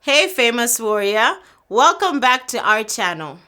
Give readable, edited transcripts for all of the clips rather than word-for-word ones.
Hey famous warrior, welcome back to our channel.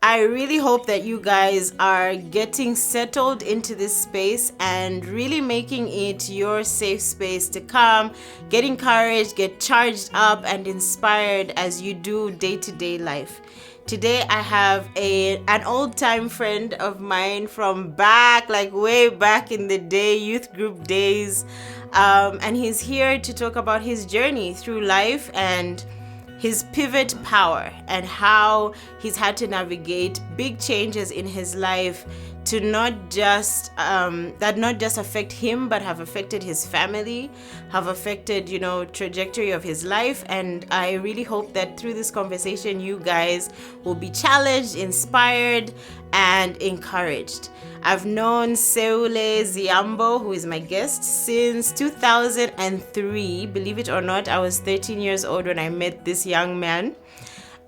I really hope that you guys are getting settled into this space and really making it your safe space to come, get encouraged, get charged up and inspired as you do day-to-day life. Today I have an old-time friend of mine from back, like way back in the day, youth group days, and he's here to talk about his journey through life and his pivot power and how he's had to navigate big changes in his life to not just affect him but have affected his family, have affected trajectory of his life. And I really hope that through this conversation you guys will be challenged, inspired and encouraged. I've known Seule Zyambo, who is my guest, since 2003. Believe it or not, I was 13 years old when I met this young man.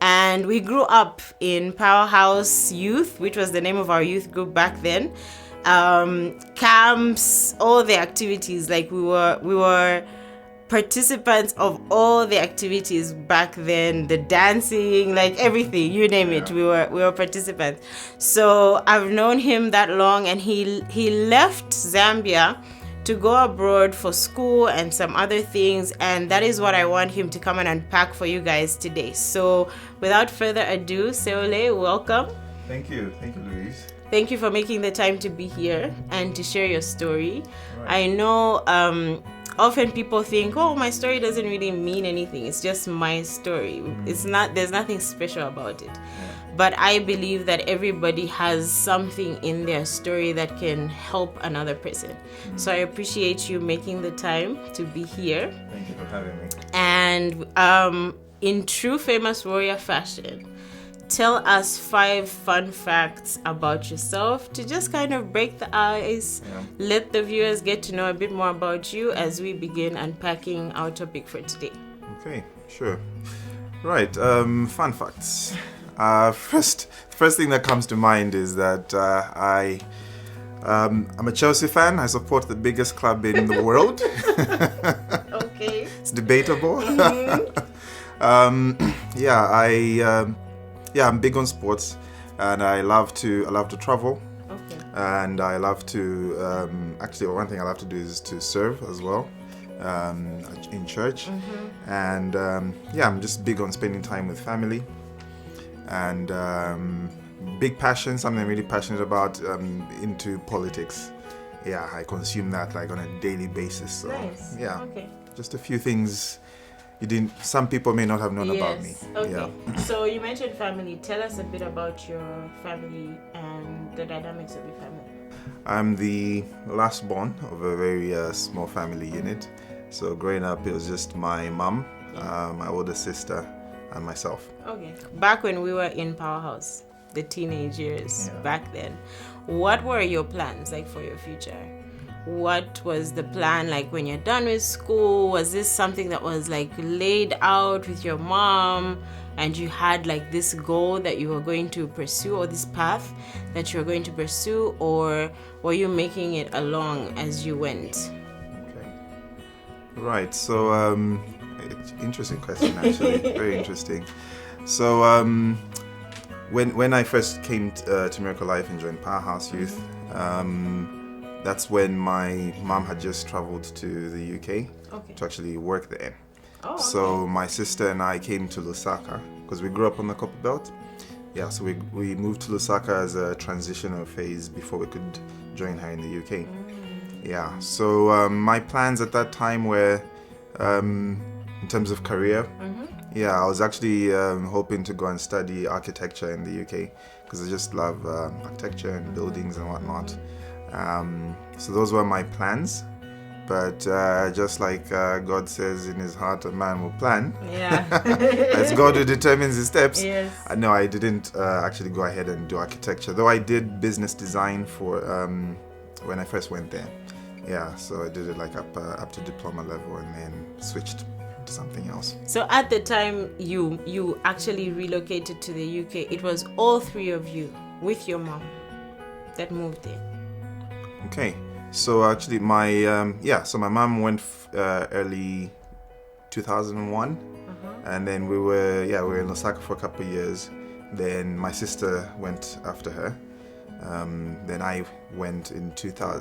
And we grew up in Powerhouse Youth, which was the name of our youth group back then. Camps, all the activities, like we were participants of all the activities back then, the dancing, like everything, you name it, we were participants. So I've known him that long, and he left Zambia to go abroad for school and some other things, and that is what I want him to come and unpack for you guys today. So without further ado, Seule, welcome. Thank you, Louise. Thank you for making the time to be here and to share your story. Right. I know often people think, oh, my story doesn't really mean anything. It's just my story. It's not. There's nothing special about it. But I believe that everybody has something in their story that can help another person. So I appreciate you making the time to be here. Thank you for having me. And in true famous warrior fashion, tell us 5 fun facts about yourself to just kind of break the ice, let the viewers get to know a bit more about you as we begin unpacking our topic for today. Okay, sure. Right, fun facts. First thing that comes to mind is that I'm a Chelsea fan. I support the biggest club in the world. Okay. It's debatable. I'm big on sports, and I love to travel. Okay. And I love to actually one thing I love to do is to serve as well in church. And I'm just big on spending time with family. And big passion, something I'm really passionate about, into politics. Yeah, I consume that like on a daily basis. So, nice. Yeah. Okay. Just a few things some people may not have known about me. Okay. Yeah. So you mentioned family. Tell us a bit about your family and the dynamics of your family. I'm the last born of a very small family unit. So growing up, it was just my mom, my older sister, and myself. Okay. Back when we were in Powerhouse, the teenage years, back then, what were your plans like for your future? What was the plan like when you're done with school? Was this something that was like laid out with your mom and you had like this goal that you were going to pursue, or this path that you were going to pursue, or were you making it along as you went? Okay. Right. So, interesting question, actually. Very interesting. So, when I first came to Miracle Life and joined Powerhouse Youth, that's when my mom had just traveled to the UK to actually work there. Oh, okay. So my sister and I came to Lusaka because we grew up on the Copper Belt. Yeah, so we moved to Lusaka as a transitional phase before we could join her in the UK. Yeah, so my plans at that time were, in terms of career, I was actually hoping to go and study architecture in the UK because I just love architecture and buildings and whatnot. So those were my plans. But just like God says in his heart, a man will plan. Yeah. It's God who determines his steps. Yes. No, I didn't actually go ahead and do architecture, though I did business design for when I first went there. Yeah, so I did it like up to diploma level and then switched to something else. So at the time you actually relocated to the UK, it was all three of you with your mom that moved there. Okay, so actually so my mom went early 2001, and then we were in Lusaka for a couple of years. Then my sister went after her. Then I went in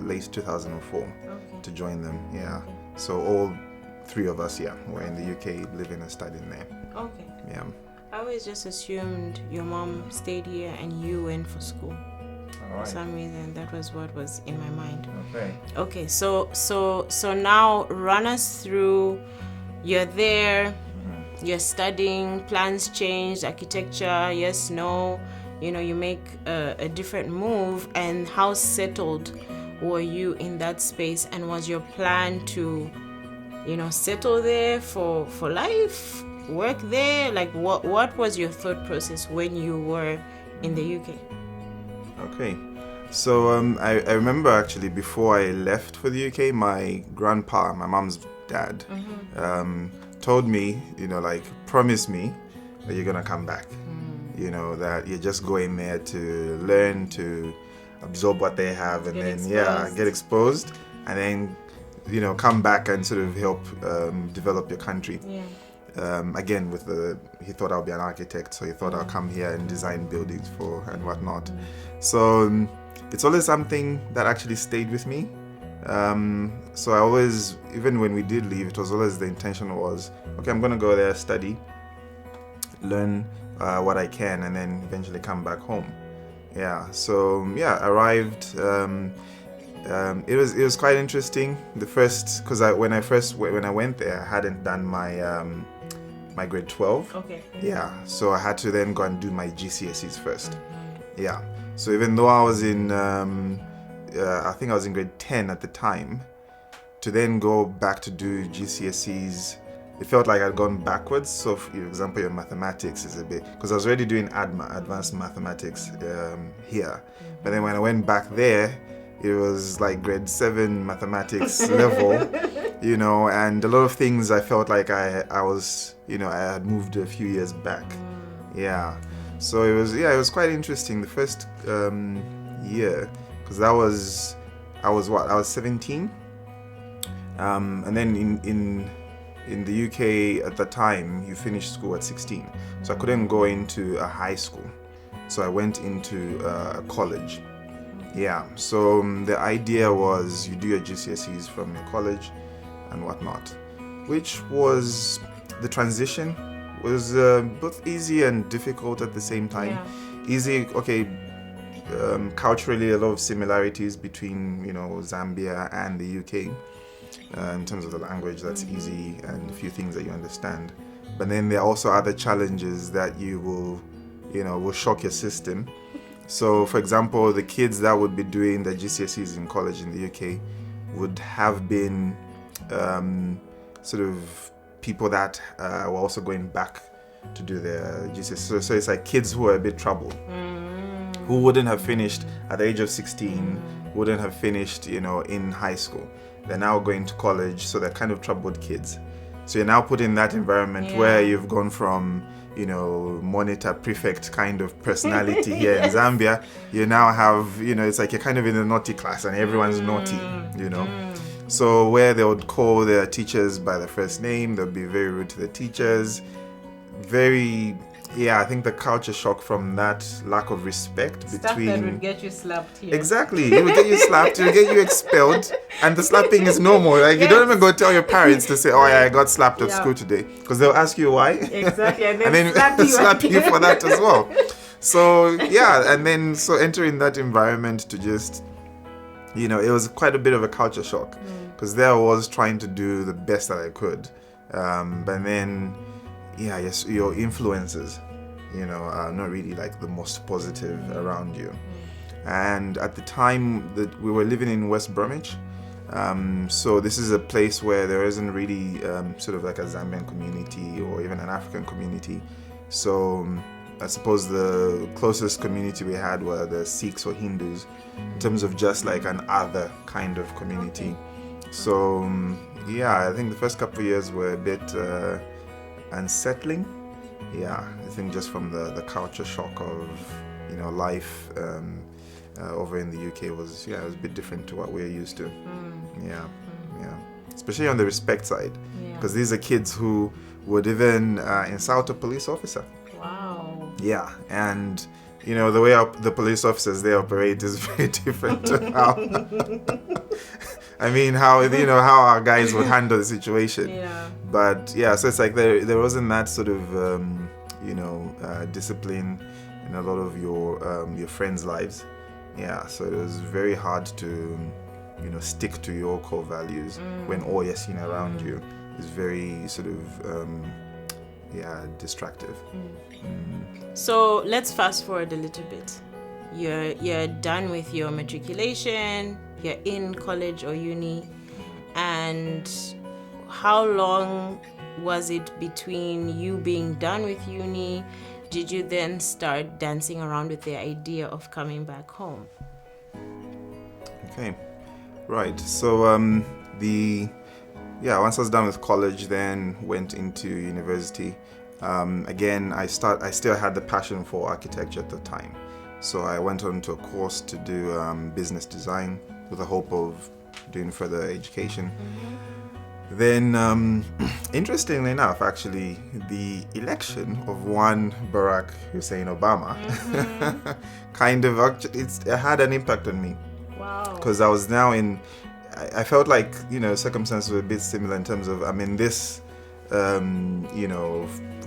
late 2004 to join them. Yeah, so all three of us were in the UK living and studying there. Okay. Yeah. I always just assumed your mom stayed here and you went for school. For some reason, that was what was in my mind. Okay, so now run us through. You're there, you're studying, plans changed, architecture, yes, no. You make a different move, and how settled were you in that space? And was your plan to, settle there for life, work there? Like what was your thought process when you were in the UK? Okay, so I remember actually before I left for the UK, my grandpa, my mom's dad, told me, promise me that you're gonna come back. That you're just going there to learn, to absorb what they have, and get exposed, and then come back and sort of help develop your country. Again, he thought I'll be an architect, so he thought I'll come here and design buildings and whatnot. So it's always something that actually stayed with me. So I always, even when we did leave, it was always the intention was, okay, I'm gonna go there, study, learn what I can, and then eventually come back home. Arrived. It was quite interesting. Because when I went there, I hadn't done my grade 12. Okay. So I had to then go and do my GCSEs first. So even though I was in I think I was in grade 10 at the time, to then go back to do GCSEs, it felt like I'd gone backwards. So for example, your mathematics is a bit, because I was already doing advanced mathematics here, but then when I went back there, it was like grade 7 mathematics level, and a lot of things I felt like I was, I had moved a few years back. So it was quite interesting the first year, because I was 17, and then in the UK at the time, you finish school at 16, so I couldn't go into a high school, so I went into a college. So the idea was you do your GCSEs from your college and whatnot, which was, the transition was both easy and difficult at the same time. Easy, okay, culturally a lot of similarities between Zambia and the UK. In terms of the language, that's easy, and a few things that you understand. But then there are also other challenges that will shock your system. So, for example, the kids that would be doing the GCSEs in college in the UK would have been sort of people that were also going back to do their GCSEs. So it's like kids who are a bit troubled, who wouldn't have finished at the age of 16, wouldn't have finished, in high school. They're now going to college, so they're kind of troubled kids. So you're now put in that environment where you've gone from, monitor prefect kind of personality here in Zambia. You now have, it's like you're kind of in a naughty class and everyone's naughty, So where they would call their teachers by their first name, they'll be very rude to the teachers. I think the culture shock from that lack of respect between... Stuff that would get you slapped here. Exactly. It will get you slapped, it will get you expelled, and the slapping is normal. Like, you don't even go tell your parents to say, oh yeah, I got slapped at school today. Because they'll ask you why. Exactly. And then slap you for that as well. So, so entering that environment to just, it was quite a bit of a culture shock. Because there I was trying to do the best that I could. But then... yes, your influences, are not really like the most positive around you. And at the time that we were living in West Bromwich, So this is a place where there isn't really sort of like a Zambian community or even an African community. So I suppose the closest community we had were the Sikhs or Hindus in terms of just like an other kind of community. So yeah, I think the first couple of years were a bit unsettling. Yeah, I think just from the culture shock of, you know, life over in the UK was it was a bit different to what we're used to. Yeah, especially on the respect side, because these are kids who would even insult a police officer. Wow. Yeah, and you know the way the police officers they operate is very different to how I mean how our guys would handle the situation. Yeah. But yeah, so it's like there wasn't that sort of discipline in a lot of your friends' lives. Yeah, so it was very hard to stick to your core values when all you're seeing around you is very sort of distractive. So let's fast forward a little bit. You're done with your matriculation, you're in college or uni, and how long was it between you being done with uni? Did you then start dancing around with the idea of coming back home? Okay, right. So once I was done with college, then went into university. Again, I still had the passion for architecture at the time. So I went on to a course to do business design with the hope of doing further education. Then, interestingly enough, actually, the election of one Barack Hussein Obama kind of it had an impact on me. Wow. Because I was now I felt like, circumstances were a bit similar in terms of I'm in this,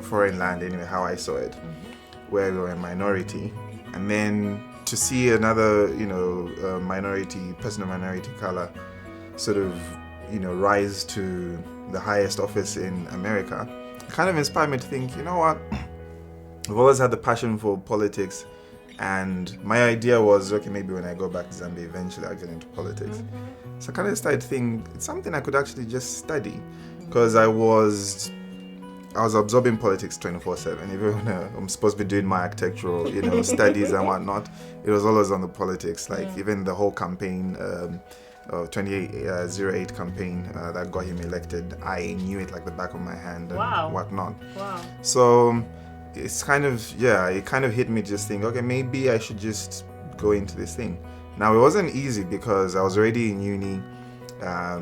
foreign land anyway, how I saw it, where we were a minority. And then to see another, person of minority color sort of, rise to the highest office in America, kind of inspired me to think, you know what, I've always had the passion for politics, and my idea was, okay, maybe when I go back to Zambia, eventually I'll get into politics. So I kind of started thinking it's something I could actually just study, because I was absorbing politics 24/7. Even when I'm supposed to be doing my architectural, studies and whatnot, it was always on the politics. Like even the whole campaign, 2808 campaign that got him elected, I knew it like the back of my hand and whatnot. Wow. So it's kind of hit me to just think, okay, maybe I should just go into this thing. Now it wasn't easy because I was already in uni.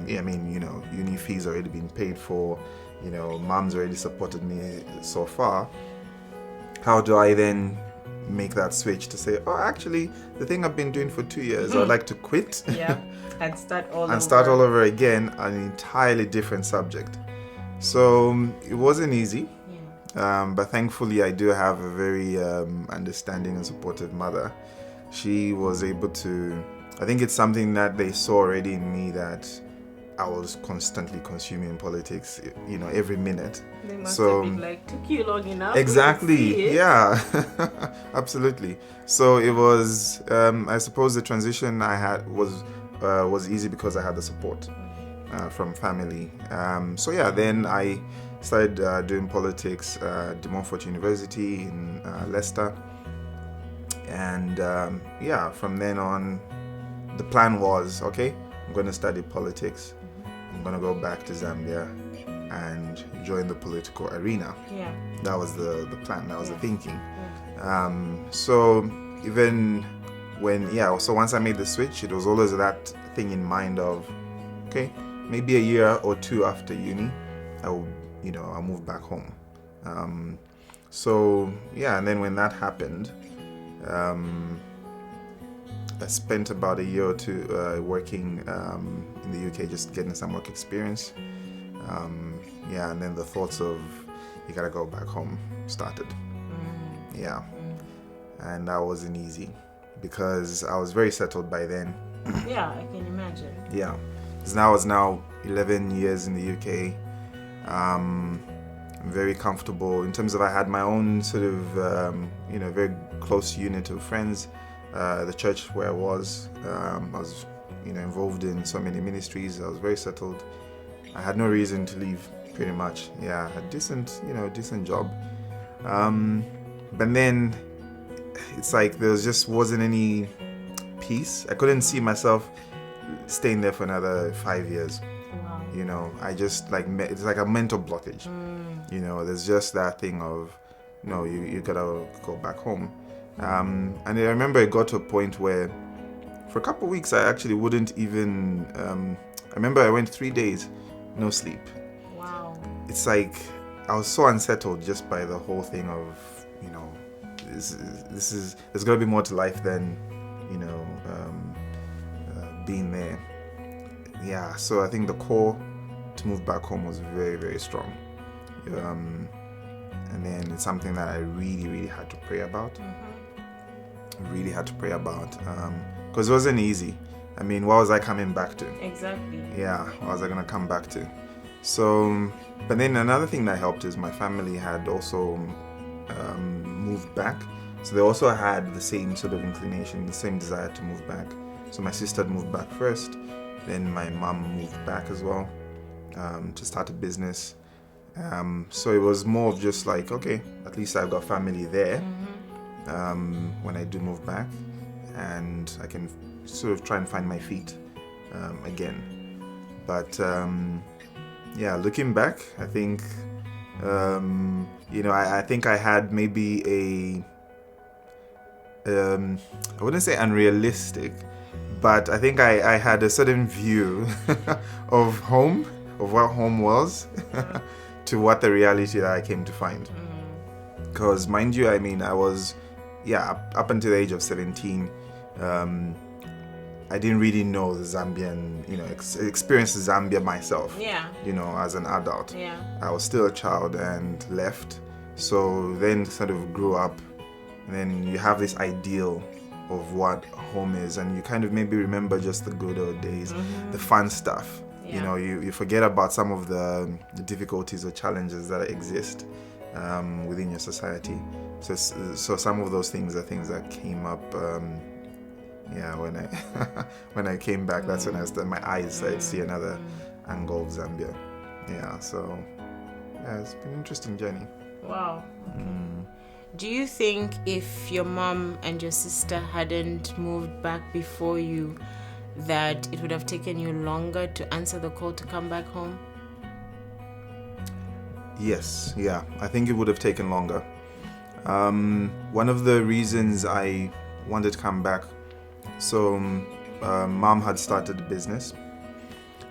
Uni fees already been paid for. Mom's already supported me so far. How do I then make that switch to say, oh, actually, the thing I've been doing for 2 years, I'd like to quit. Yeah, and start all over again, an entirely different subject. So it wasn't easy. But thankfully, I do have a very understanding and supportive mother. She was able to, I think it's something that they saw already in me, that I was constantly consuming politics, every minute. They must have been like, took you long enough. Exactly, yeah, absolutely. So it was, I suppose the transition I had was easy because I had the support from family. Then I started doing politics at De Montfort University in Leicester. And from then on, the plan was, okay, I'm going to study politics. I'm going to go back to Zambia and join the political arena. Yeah. That was the plan. That was the thinking. So even so once I made the switch, it was always that thing in mind of, okay, maybe a year or two after uni, I'll move back home. And then when that happened, I spent about a year or two working in the UK, just getting some work experience. And then the thoughts of you gotta go back home started. And that wasn't easy because I was very settled by then. Yeah, I can imagine. Yeah, because now I was 11 years in the UK. I'm very comfortable in terms of I had my own sort of very close unit of friends. The church where I was involved in so many ministries. I was very settled. I had no reason to leave, pretty much. Yeah, a decent job. But then it's like there just wasn't any peace. I couldn't see myself staying there for another 5 years. Wow. I just it's like a mental blockage. There's just that thing of, no, you gotta go back home. And I remember it got to a point where for a couple of weeks I actually wouldn't even, I remember I went 3 days, no sleep. Wow. It's like I was so unsettled just by the whole thing of, there's gotta be more to life than, being there. Yeah, so I think the call to move back home was very, very strong. And then it's something that I really, really had to pray about. Really had to pray about, because it wasn't easy. I mean, what was I coming back to? Exactly. Yeah, what was I gonna come back to? So, but then another thing that helped is my family had also moved back. So they also had the same sort of inclination, the same desire to move back. So my sister had moved back first, then my mom moved back as well, to start a business. So it was more of just like, okay, at least I've got family there when I do move back, and I can sort of try and find my feet again. But yeah, looking back, I think I think I had maybe I wouldn't say unrealistic, but I think I had a certain view of home, of what home was, to what the reality that I came to find. Because mind you, I mean, I was, up until the age of 17, I didn't really know the Zambian, experience Zambia myself. Yeah. As an adult. Yeah. I was still a child and left. So then sort of grew up, and then you have this ideal of what home is, and you kind of maybe remember just the good old days, the fun stuff. Yeah. You forget about some of the difficulties or challenges that exist within your society. So some of those things are things that came up. When I when I came back, that's when my eyes started to see another angle of Zambia. Yeah, so it's been an interesting journey. Wow. Okay. Do you think if your mom and your sister hadn't moved back before you, that it would have taken you longer to answer the call to come back home? Yes, I think it would have taken longer. One of the reasons I wanted to come back, so mom had started a business,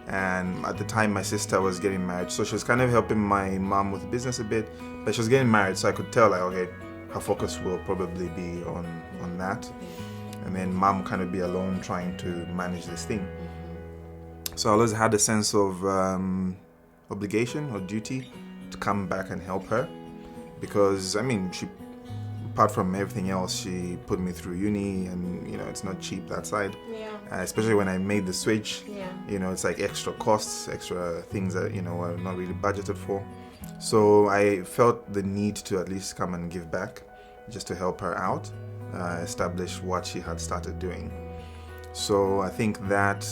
and at the time my sister was getting married, so she was kind of helping my mom with the business a bit, but she was getting married, so I could tell okay, her focus will probably be on that, and then mom kind of be alone trying to manage this thing. So I always had a sense of obligation or duty to come back and help her, because I mean, she, apart from everything else, she put me through uni, and it's not cheap, that side. Especially when I made the switch. It's like extra costs, extra things that were not really budgeted for. So I felt the need to at least come and give back, just to help her out, establish what she had started doing. So I think that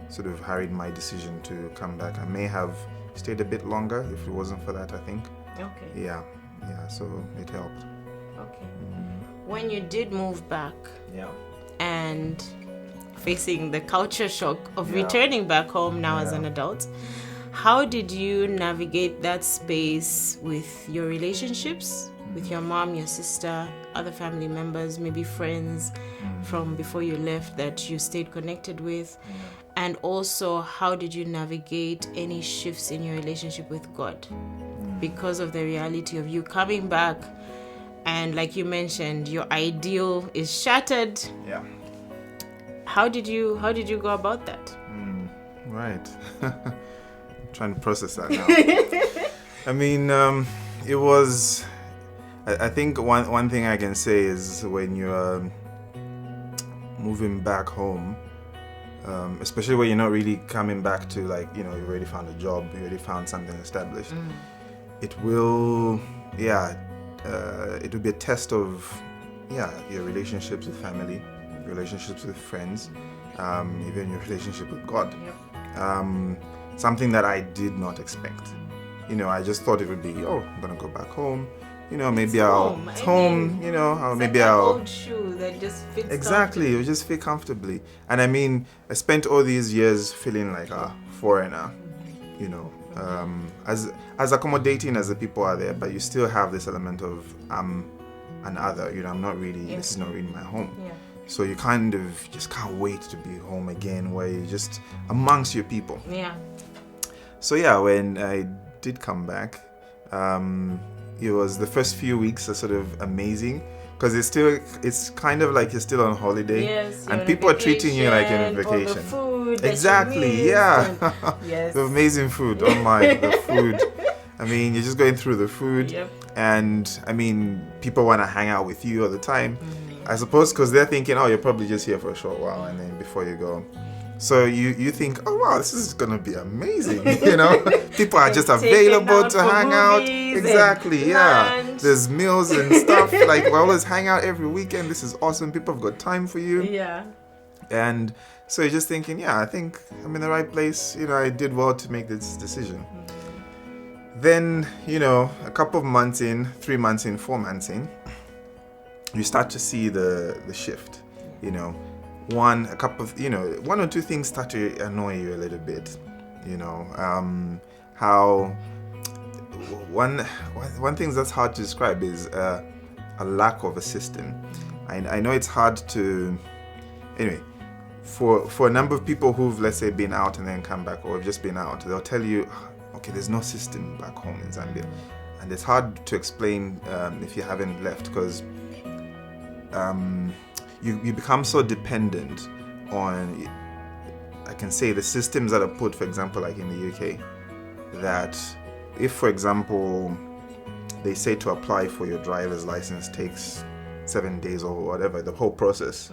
sort of hurried my decision to come back. I may have stayed a bit longer if it wasn't for that, I think. Okay. Yeah, so it helped. Okay. When you did move back, and facing the culture shock of returning back home now as an adult, how did you navigate that space with your relationships, with your mom, your sister, other family members, maybe friends from before you left that you stayed connected with? And also, how did you navigate any shifts in your relationship with God because of the reality of you coming back, and like you mentioned, your ideal is shattered? Yeah. How did you go about that? Right. I'm trying to process that now. I mean, it was. I think one thing I can say is when you're moving back home, especially when you're not really coming back to you already found a job, you already found something established. It will, it will be a test of, your relationships with family, relationships with friends, even your relationship with God. Yep. Something that I did not expect. I just thought it would be, I'm gonna go back home. Maybe it's home. Maybe I'll old shoe that just fits. Exactly, you just fit comfortably. And I mean, I spent all these years feeling like a foreigner. As accommodating as the people are there, but you still have this element of I'm an other. I'm not really. This is not really my home. Yeah. So you kind of just can't wait to be home again, where you're just amongst your people. Yeah. So yeah, when I did come back, it was the first few weeks are sort of amazing because it's kind of like you're still on holiday. Yes, and people are treating you like you're on vacation. All the food exactly, yeah. Yes. The amazing food. Oh my, the food. I mean, you're just going through the food. Yep. And I mean, people want to hang out with you all the time. I suppose because they're thinking, you're probably just here for a short while and then before you go. So you think, oh wow, this is gonna be amazing. People are just available to hang out. Exactly, yeah. Lunch. There's meals and stuff. Like we always hang out every weekend. This is awesome. People have got time for you. Yeah. And so you're just thinking, I think I'm in the right place. I did well to make this decision. Then, a couple of months in, 3 months in, 4 months in, you start to see the shift. One or two things start to annoy you a little bit. How one thing that's hard to describe is a lack of a system. I know it's hard to. Anyway, for a number of people who've, let's say, been out and then come back, or have just been out, they'll tell you, okay, there's no system back home in Zambia, and it's hard to explain if you haven't left because. You become so dependent on, I can say, the systems that are put, for example, like in the UK, that if, for example, they say to apply for your driver's license takes 7 days or whatever, the whole process,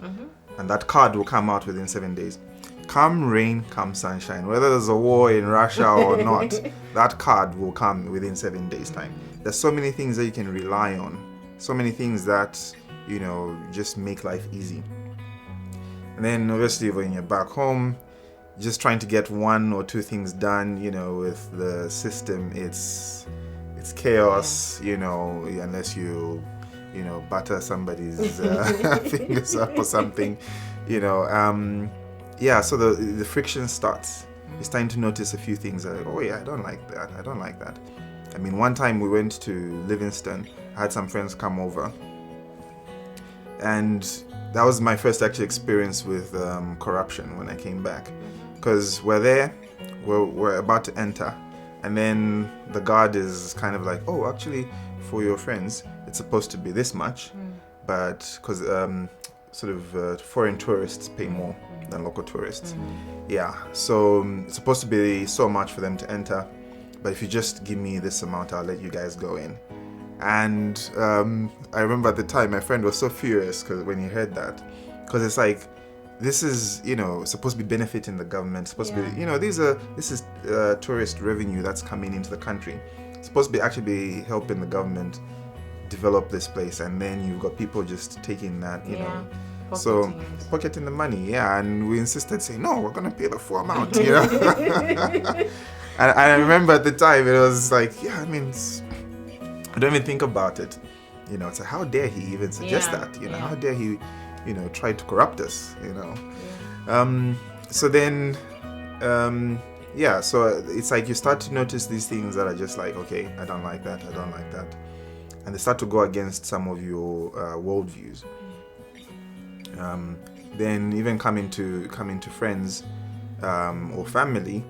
and that card will come out within 7 days. Come rain, come sunshine, whether there's a war in Russia or not, that card will come within 7 days' time. There's so many things that you can rely on, so many things that just make life easy. And then obviously when you're back home, just trying to get 1 or 2 things done, with the system, it's chaos, unless you butter somebody's fingers up or something, so the friction starts. You're starting to notice a few things like, I don't like that. I mean, one time we went to Livingston, I had some friends come over, and that was my first actual experience with corruption when I came back. Because we're there, we're about to enter, and then the guard is kind of like, actually, for your friends, it's supposed to be this much, but because foreign tourists pay more than local tourists. Yeah, so it's supposed to be so much for them to enter, but if you just give me this amount, I'll let you guys go in. And I remember at the time my friend was so furious when he heard that, because it's like, this is supposed to be benefiting the government, supposed to be this is tourist revenue that's coming into the country, it's supposed to be actually be helping the government develop this place, and then you've got people just taking that pocketing the money, and we insisted saying, no, we're gonna pay the full amount. And I remember at the time it was like, I don't even think about it. It's like, how dare he even suggest that? How dare he, try to corrupt us, So then, so it's like you start to notice these things that are just like, okay, I don't like that. And they start to go against some of your worldviews. Then even coming to friends or family,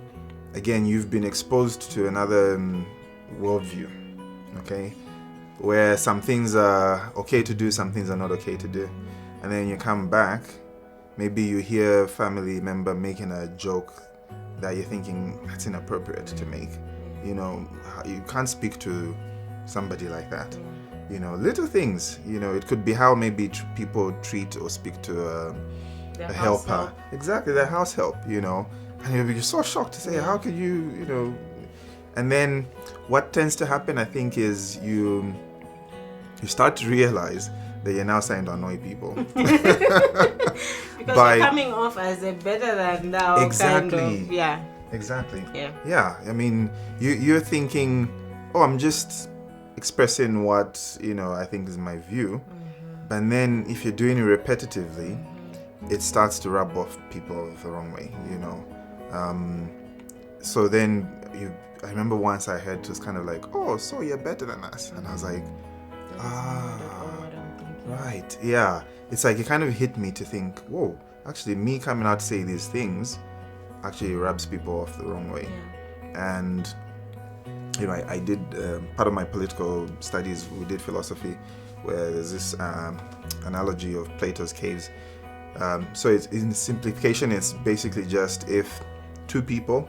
again, you've been exposed to another worldview. Okay, where some things are okay to do, some things are not okay to do, and then you come back, maybe you hear a family member making a joke that you're thinking that's inappropriate to make. You can't speak to somebody like that. Little things. It could be how maybe people treat or speak to a helper. Exactly, their house help. And you're so shocked to say, how could you, And then what tends to happen, I think, is you start to realize that you're now starting to annoy people. Because you're coming off as a better than thou exactly. kind of, yeah. Exactly. Yeah. Yeah. I mean, you're thinking, oh, I'm just expressing what, I think is my view. But then if you're doing it repetitively, it starts to rub off people the wrong way, So then I remember once I heard it was kind of like, oh, so you're better than us. And I was like, right. Yeah. It's like it kind of hit me to think, whoa, actually me coming out to say these things actually rubs people off the wrong way. Yeah. And, I did part of my political studies, we did philosophy, where there's this analogy of Plato's caves. So it's, in simplification, it's basically just if two people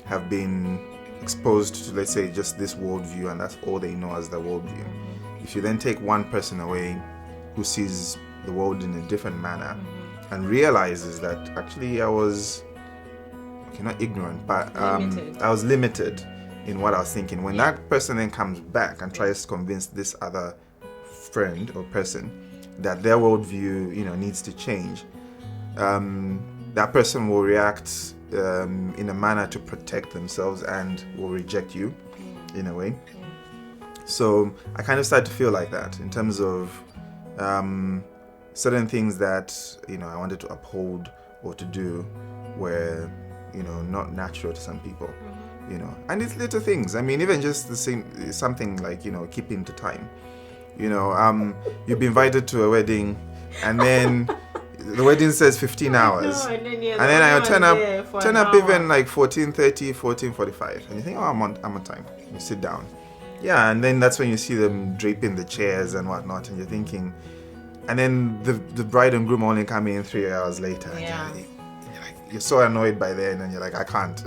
have been exposed to, let's say, just this worldview, and that's all they know as their worldview. If you then take one person away who sees the world in a different manner and realizes that actually I was, not ignorant, but I was limited in what I was thinking. When that person then comes back and tries to convince this other friend or person that their worldview, needs to change, that person will react in a manner to protect themselves and will reject you in a way. So I kind of started to feel like that in terms of certain things that I wanted to uphold or to do were not natural to some people. And it's little things. I mean, even just the same, something like keeping to time. You've been invited to a wedding, and then the wedding says 15 hours, and then I turn up even like 14:30, 14:45, and you think, oh, I'm on time. You sit down, and then that's when you see them draping the chairs and whatnot, and you're thinking, and then the bride and groom only come in 3 hours later. And you're so annoyed by then, and you're like, I can't,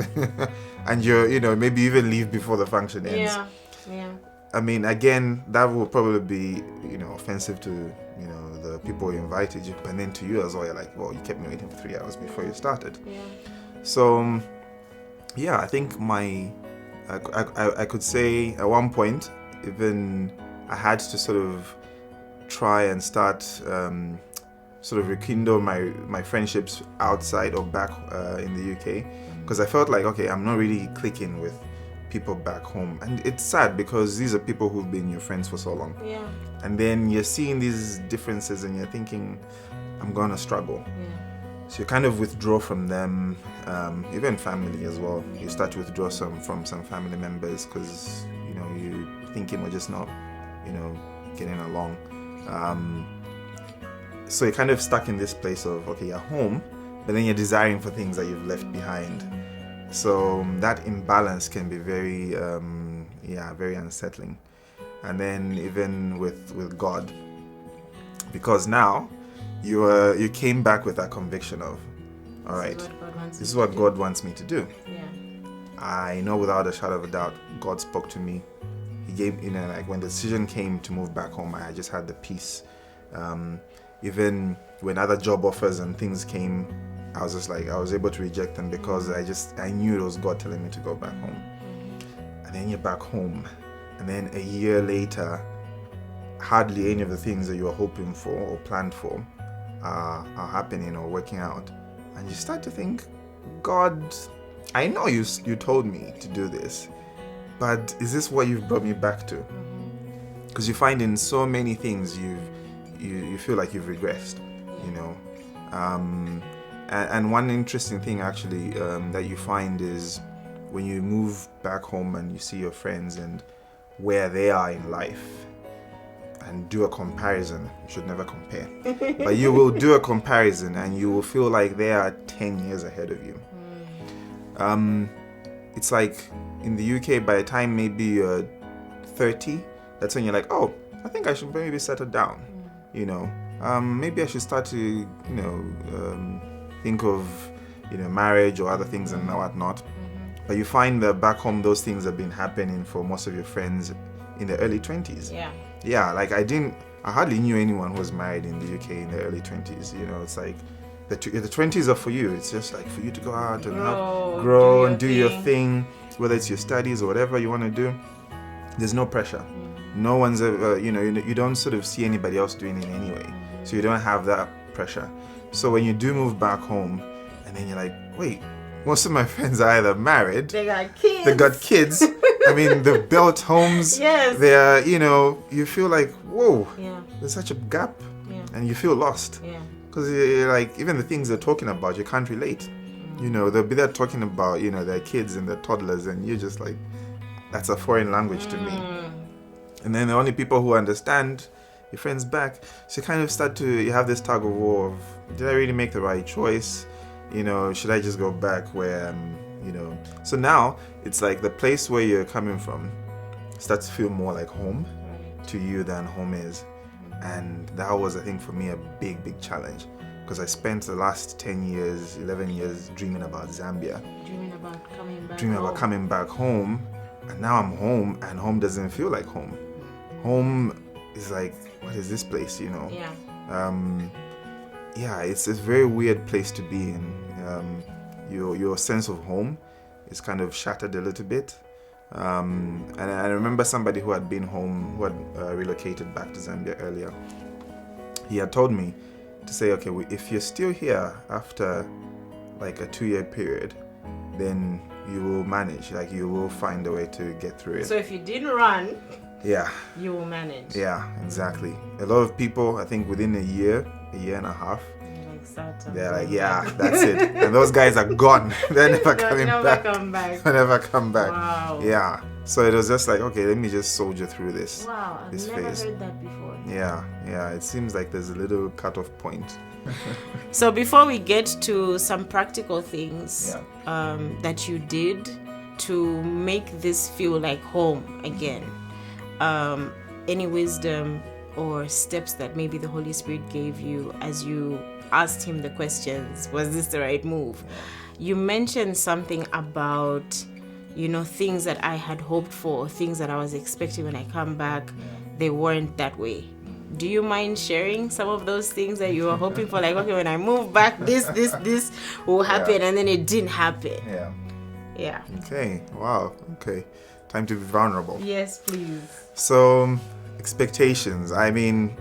and you're maybe even leave before the function ends. Yeah. I mean, again, that will probably be, offensive to, the people who invited you, but then to you as well, you're like, well, you kept me waiting for 3 hours before you started. Yeah. So, I think I could say at one point, even I had to sort of try and start, sort of rekindle my friendships outside or back in the UK, because I felt like, okay, I'm not really clicking with people back home, and it's sad because these are people who've been your friends for so long, and then you're seeing these differences and you're thinking, I'm gonna struggle. So you kind of withdraw from them, even family as well. You start to withdraw from some family members because you thinking we're just not getting along, so you're kind of stuck in this place of, okay, you're home, but then you're desiring for things that you've left behind. So that imbalance can be very, very unsettling. And then even with God, because now you came back with that conviction of, all right, this is what God wants me to do. Yeah. I know without a shadow of a doubt, God spoke to me. He gave, like when the decision came to move back home, I just had the peace. Even when other job offers and things came, I was just like, I was able to reject them because I knew it was God telling me to go back home. And then you're back home, and then a year later, hardly any of the things that you were hoping for or planned for are happening or working out. And you start to think, God, I know you told me to do this, but is this what you've brought me back to? Because you find in so many things you feel like you've regressed, And one interesting thing actually that you find is when you move back home and you see your friends and where they are in life and do a comparison. You should never compare. But you will do a comparison and you will feel like they are 10 years ahead of you. It's like in the UK, by the time maybe you're 30, that's when you're like, oh, I think I should maybe settle down. Maybe I should start to, think of, marriage or other things and whatnot. But you find that back home, those things have been happening for most of your friends in the early 20s. Yeah, like I hardly knew anyone who was married in the UK in the early 20s. It's like the 20s are for you. It's just like for you to go out and grow and do your thing, whether it's your studies or whatever you want to do. There's no pressure. No one's ever, you don't sort of see anybody else doing it anyway. So you don't have that pressure. So when you do move back home, and then you're like, wait, most of my friends are either married, They got kids. I mean, they've built homes. Yes. They are, you feel like, whoa, Yeah. there's such a gap. Yeah. And you feel lost. Yeah. Because like, even the things they're talking about, you can't relate. They'll be there talking about, their kids and their toddlers, and you're just like, that's a foreign language to me. And then the only people who understand your friends back. So you kind of you have this tug of war of, did I really make the right choice? Should I just go back where, so now it's like the place where you're coming from starts to feel more like home to you than home is. And that was, I think, for me, a big, big challenge, because I spent the last 10 years, 11 years dreaming about Zambia. Dreaming about coming back home. And now I'm home, and home doesn't feel like home. Home is like, what is this place, Yeah. It's a very weird place to be in. Your sense of home is kind of shattered a little bit. And I remember somebody who had been home, who had relocated back to Zambia earlier. He had told me to say, okay, if you're still here after like a 2-year period, then you will manage. Like, you will find a way to get through it. So if you didn't run, yeah, you will manage. Yeah, exactly. A lot of people, I think, within a year and a half, they're like, yeah, that's it. And those guys are gone. They're never coming back. They never come back. Wow. Yeah. So it was just like, okay, let me just soldier through this. Wow, I've never heard that before. Yeah. It seems like there's a little cutoff point. So before we get to some practical things that you did to make this feel like home again, any wisdom or steps that maybe the Holy Spirit gave you as you asked him the questions, was this the right move? You mentioned something about, things that I had hoped for, things that I was expecting when I come back, they weren't that way. Do you mind sharing some of those things that you were hoping for? Like, okay, when I move back, this will happen, and then it didn't happen. Yeah. Okay. Wow. Okay. Time to be vulnerable. Yes, please. So, expectations. I mean,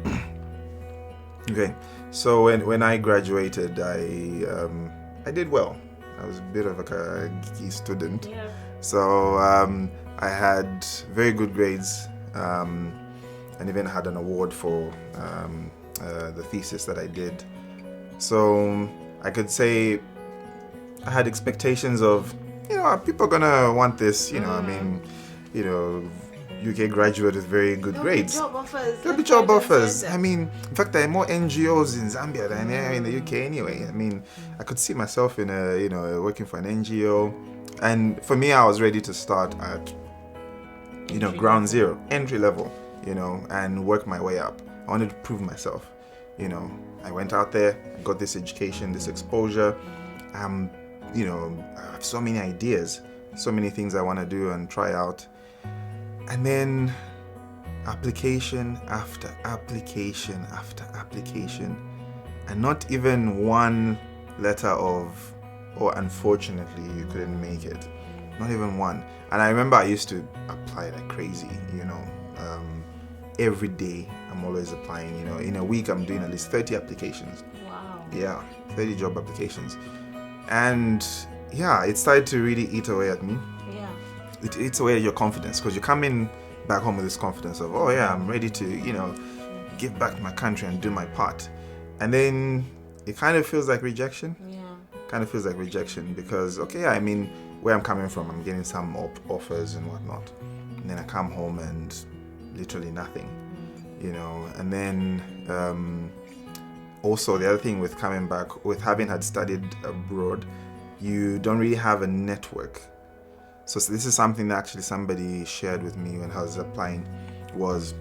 okay. So when I graduated, I did well. I was a bit of a geeky student. Yeah. So I had very good grades, and even had an award for the thesis that I did. So I could say I had expectations of, people are gonna want this. I mean, UK graduate with very good grades. There'll be job offers. I mean, in fact, there are more NGOs in Zambia than there in the UK anyway. I mean, I could see myself in working for an NGO. And for me, I was ready to start at, ground zero, entry level, and work my way up. I wanted to prove myself. I went out there, got this education, this exposure. I have so many ideas, so many things I want to do and try out. And then application after application after application, and not even one letter of, unfortunately, you couldn't make it. Not even one. And I remember I used to apply like crazy, every day I'm always applying, in a week I'm doing at least 30 applications. Wow. Yeah, 30 job applications. And yeah, it started to really eat away at me. It eats away at your confidence, because you come in back home with this confidence of, oh yeah, I'm ready to, give back to my country and do my part. And then it kind of feels like rejection. Because, okay, I mean, where I'm coming from, I'm getting some offers and whatnot. And then I come home and literally nothing, And then also the other thing with coming back, with having had studied abroad, you don't really have a network. So this is something that actually somebody shared with me when I was applying, was,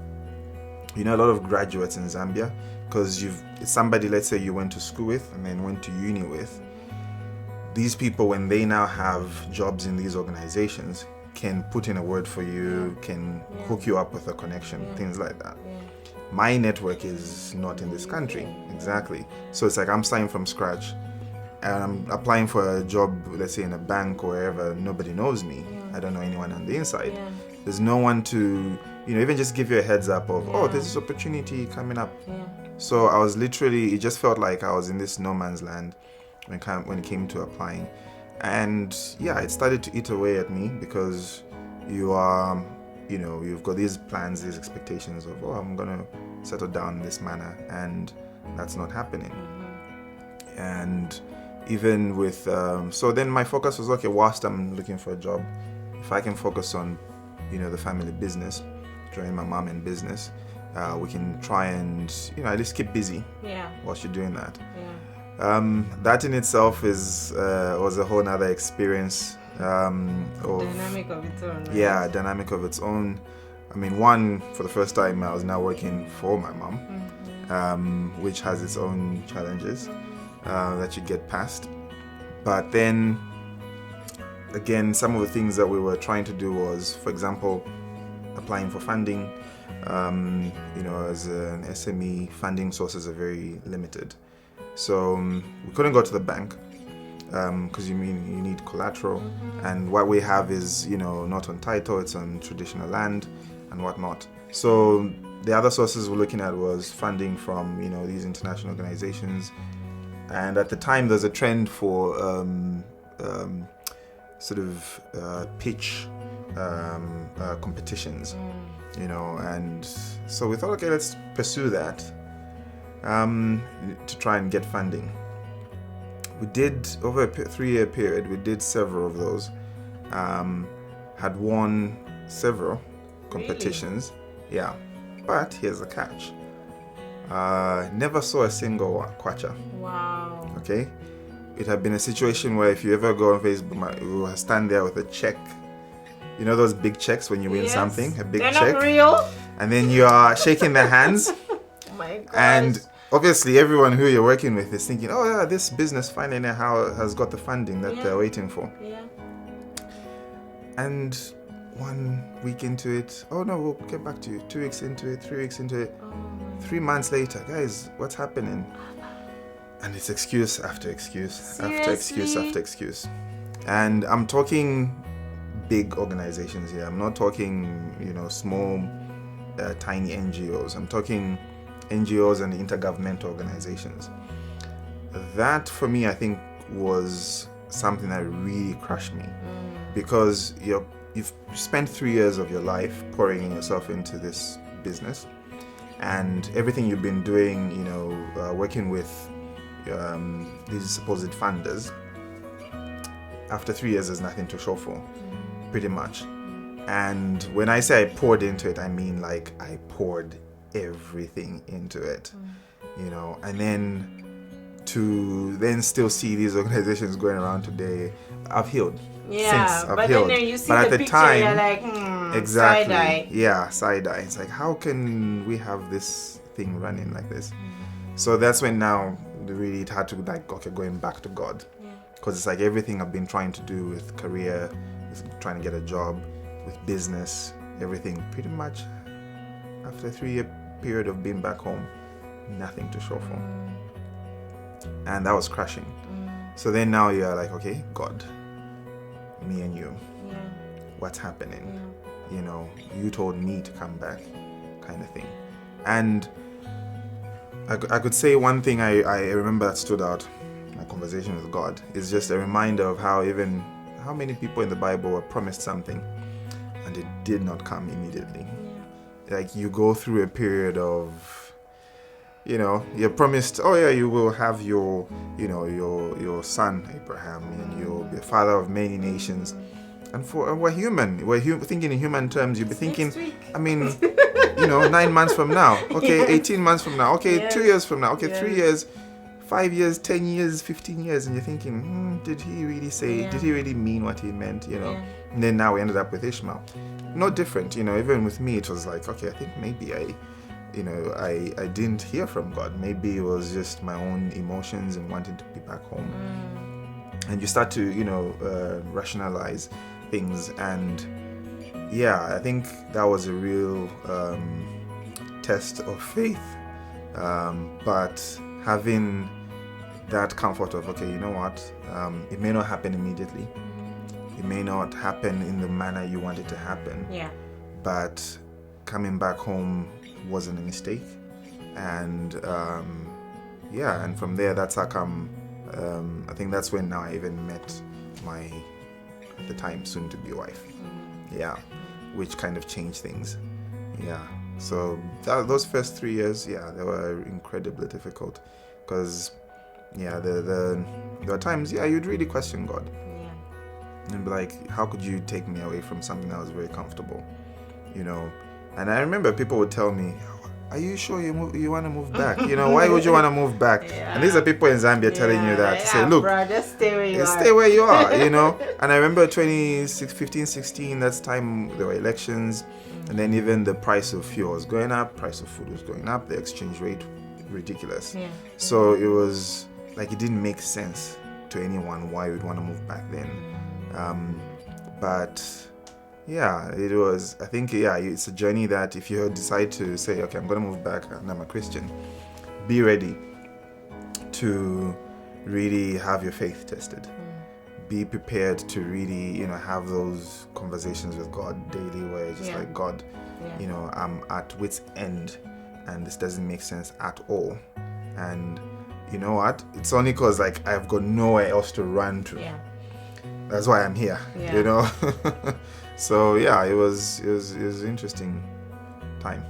a lot of graduates in Zambia, because it's somebody, let's say you went to school with and then went to uni with. These people, when they now have jobs in these organizations, can put in a word for you, can hook you up with a connection, things like that. My network is not in this country. Exactly. So it's like I'm starting from scratch. And I'm applying for a job, let's say in a bank or wherever, nobody knows me. I don't know anyone on the inside. There's no one to, even just give you a heads up of, oh, there's this opportunity coming up. So I was literally, it just felt like I was in this no man's land when it came to applying. And it started to eat away at me, because you are, you've got these plans, these expectations of, oh, I'm going to settle down in this manner, and that's not happening. And even with, so then my focus was, okay, whilst I'm looking for a job, if I can focus on, the family business, join my mom in business, we can try and, at least keep busy whilst you're doing that. That in itself was a whole nother experience. Dynamic of its own. Right? Yeah, dynamic of its own. I mean, one, for the first time, I was now working for my mom, which has its own challenges that you get past. But then, again, some of the things that we were trying to do was, for example, applying for funding. As an SME, funding sources are very limited. So we couldn't go to the bank because you need collateral, and what we have is not on title, it's on traditional land and whatnot. So the other sources we're looking at was funding from these international organizations, and at the time there's a trend for pitch competitions, and so we thought, okay, let's pursue that to try and get funding. We did, over a 3-year period, we did several of those, had won several competitions. Really? Yeah, but here's the catch. Never saw a single kwacha. Wow. Okay? It had been a situation where if you ever go on Facebook, you will stand there with a check. You know those big checks when you win something? A big check. They're not real. And then you are shaking their hands. Oh my gosh. And obviously everyone who you're working with is thinking, oh yeah, this business finally has got the funding that they're waiting for. Yeah. And 1 week into it, oh no, we'll get back to you. 2 weeks into it, 3 weeks into it. 3 months later, guys, what's happening? And it's excuse after excuse. Seriously? After excuse after excuse. And I'm talking big organizations here. I'm not talking, small, tiny NGOs. I'm talking NGOs and intergovernmental organizations. That, for me, I think was something that really crushed me, because you've spent 3 years of your life pouring yourself into this business, and everything you've been doing, working with these supposed funders. After 3 years, there's nothing to show for, pretty much. And when I say I poured into it, I mean like I poured everything into it, and then to still see these organizations going around today. I've healed. Yeah, I've but healed. then you see but the at the picture, time, you're like, exactly. side-eye. Yeah, side-eye. It's like, how can we have this thing running like this? So that's when now really it had to going back to God, because it's like everything I've been trying to do with career, with trying to get a job, with business, everything pretty much after a 3-year period of being back home, nothing to show for. And that was crushing. So then now you're like, okay, God, me and you, what's happening? You told me to come back, kind of thing. And I could say one thing I remember that stood out, my conversation with God, is just a reminder of how many people in the Bible were promised something and it did not come immediately. Like you go through a period of, you're promised, oh yeah, you will have your son Abraham, and you'll be a father of many nations. And we're human. Thinking in human terms. You'll be thinking, 9 months from now. Okay, 18 months from now. Okay, 2 years from now. Okay, 3 years, 5 years, 10 years, 15 years. And you're thinking, did he really say, did he really mean what he meant, And then now we ended up with Ishmael. No different, even with me, it was like, okay, I think maybe I didn't hear from God. Maybe it was just my own emotions and wanting to be back home. And you start to, rationalize things. And I think that was a real test of faith. But having that comfort of, okay, you know what? It may not happen immediately. It may not happen in the manner you want it to happen. Yeah. But coming back home wasn't a mistake. And and from there, that's how come, I think that's when now I even met my, at the time, soon-to-be wife. Yeah, which kind of changed things. Yeah, so those first 3 years, they were incredibly difficult, because there were times you'd really question God, and be like, how could you take me away from something that was very comfortable, And I remember people would tell me, are you sure you want to move back? Why would you want to move back? And these are people in Zambia telling you that, say, look, bro, just stay where you are. Stay where you are, And I remember 2015, 16, that's time there were elections, and then even the price of fuel was going up, price of food was going up, the exchange rate ridiculous. Yeah. So it was like, it didn't make sense to anyone why we'd want to move back then. But it was, I think, it's a journey that if you decide to say, okay, I'm going to move back and I'm a Christian, be ready to really have your faith tested. Be prepared to really, have those conversations with God daily where it's just like, God, I'm at wit's end and this doesn't make sense at all. And you know what? It's only because like I've got nowhere else to run to. Yeah. That's why I'm here. Yeah. So it was an interesting time.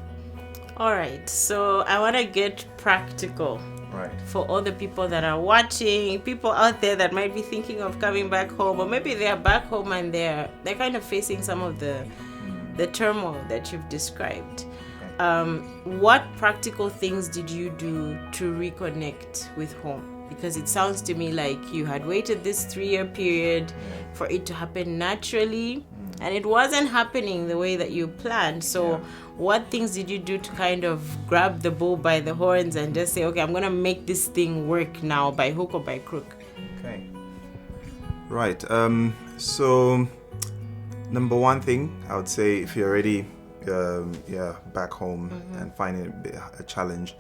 All right. So I want to get practical. Right. For all the people that are watching, people out there that might be thinking of coming back home, or maybe they are back home and they're kind of facing some of the turmoil that you've described. What practical things did you do to reconnect with home? Because it sounds to me like you had waited this 3-year period for it to happen naturally, and it wasn't happening the way that you planned. So what things did you do to kind of grab the bull by the horns and just say, okay, I'm going to make this thing work now by hook or by crook? Okay. Right. So number one thing, I would say, if you're already back home and finding it a challenge,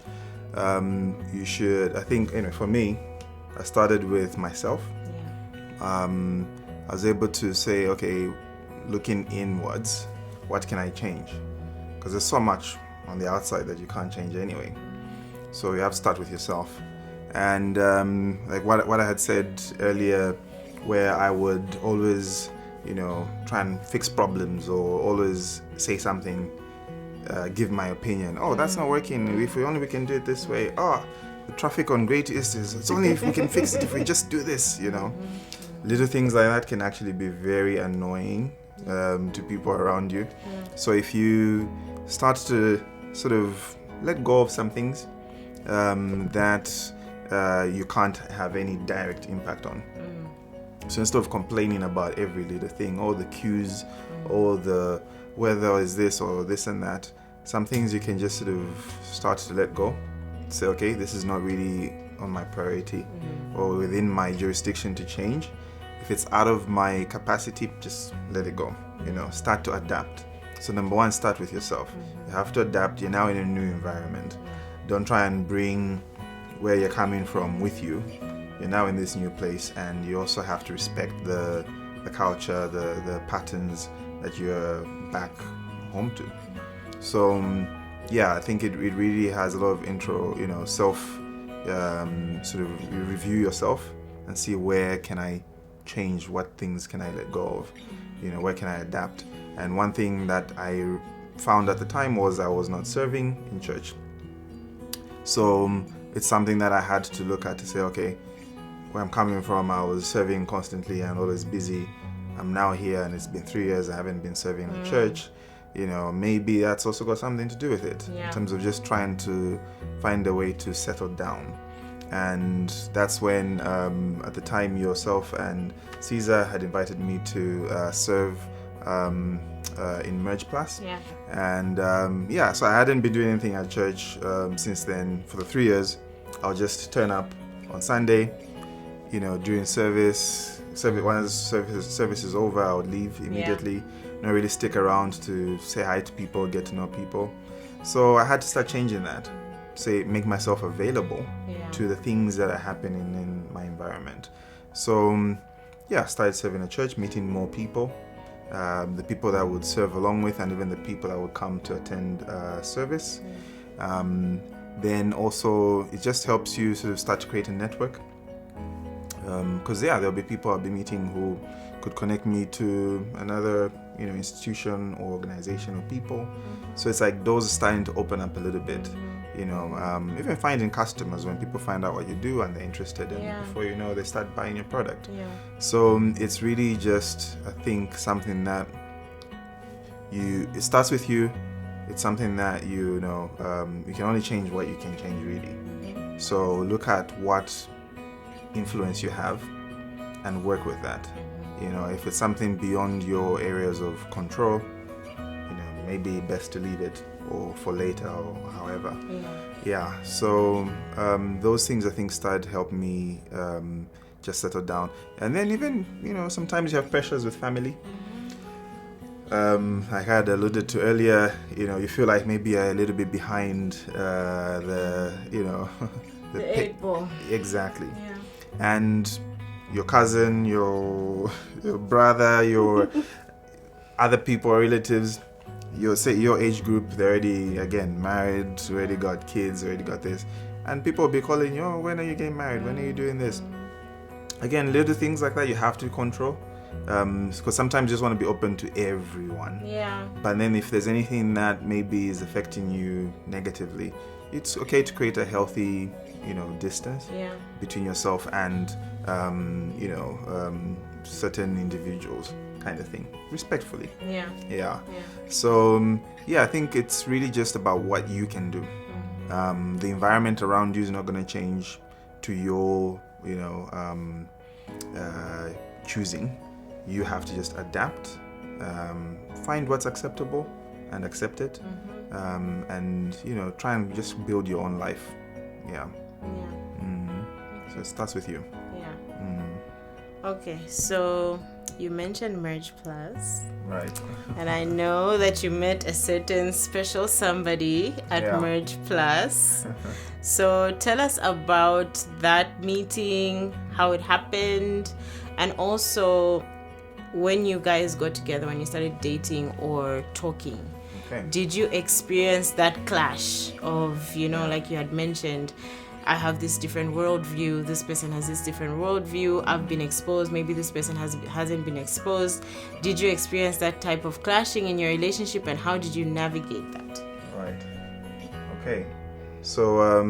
you should, I think, for me, I started with myself. I was able to say, okay, looking inwards, what can I change? Because there's so much on the outside that you can't change anyway. So you have to start with yourself. And like what I had said earlier, where I would always, try and fix problems or always say something, give my opinion. Oh, that's not working. If we can do it this way. Oh, the traffic on Great East it's only if we can fix it, if we just do this, Little things like that can actually be very annoying to people around you. So if you start to sort of let go of some things that you can't have any direct impact on. So instead of complaining about every little thing, all the cues, all the whether is this or this and that, some things you can just sort of start to let go. Say, okay, this is not really on my priority or within my jurisdiction to change. If it's out of my capacity, just let it go. Start to adapt. So number one, start with yourself. You have to adapt. You're now in a new environment. Don't try and bring where you're coming from with you. You're now in this new place, and you also have to respect the culture, the patterns that you're back home to. So I think it really has a lot of intro, self sort of review yourself and see where can I change, what things can I let go of, where can I adapt. And one thing that I found at the time was I was not serving in church. So it's something that I had to look at to say, okay, where I'm coming from, I was serving constantly and always busy. I'm now here and it's been 3 years, I haven't been serving in the church. Maybe that's also got something to do with it in terms of just trying to find a way to settle down. And that's when, at the time, yourself and Caesar had invited me to serve in Merge Plus. Yeah. And so I hadn't been doing anything at church since then. For the 3 years, I'll just turn up on Sunday, during service. Once service is over, I would leave immediately. Not really stick around to say hi to people, get to know people. So I had to start changing that. Make myself available to the things that are happening in my environment. So I started serving at church, meeting more people, the people that would serve along with, and even the people that would come to attend service. Then also it just helps you sort of start to create a network. Because there'll be people I'll be meeting who could connect me to another, institution or organization or people. So it's like doors are starting to open up a little bit. Even finding customers, when people find out what you do and they're interested, and before you know, they start buying your product. So it's really just, I think, something that it starts with you. It's something that you can only change what you can change, really. So look at what influence you have and work with that. If it's something beyond your areas of control, maybe best to leave it or for later or however. So those things, I think, started to help me just settle down. And then even sometimes you have pressures with family. Like I had alluded to earlier, you feel like maybe a little bit behind the eight ball. Exactly. And your cousin, your brother, your other people or relatives, your age group, they're already, again, married, already got kids, already got this. And people will be calling you, when are you getting married? When are you doing this? Again, little things like that you have to control. Because sometimes you just want to be open to everyone. But then if there's anything that maybe is affecting you negatively, it's okay to create a healthy, distance between yourself and, certain individuals, kind of thing, respectfully. So, I think it's really just about what you can do. The environment around you is not going to change to your, choosing. You have to just adapt, find what's acceptable and accept it, and try and just build your own life. So it starts with you. Okay, so you mentioned Merge Plus, right? And I know that you met a certain special somebody at Merge Plus. So tell us about that meeting, how it happened, and also when you guys got together, when you started dating or talking. Did you experience that clash of, like you had mentioned, I have this different worldview, this person has this different worldview, I've been exposed, maybe this person hasn't been exposed. Did you experience that type of clashing in your relationship, and how did you navigate that? Right. Okay. So,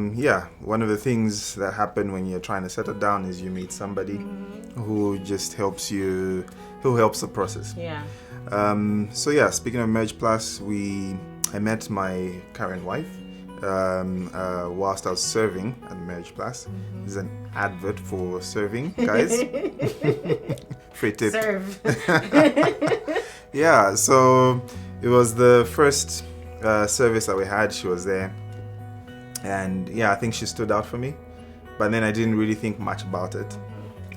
one of the things that happen when you're trying to settle down is you meet somebody who just helps you, who helps the process. Speaking of Merge Plus, I met my current wife whilst I was serving at Merge Plus. This is an advert for serving, guys. Free tip. Serve. So it was the first service that we had. She was there. And I think she stood out for me. But then I didn't really think much about it.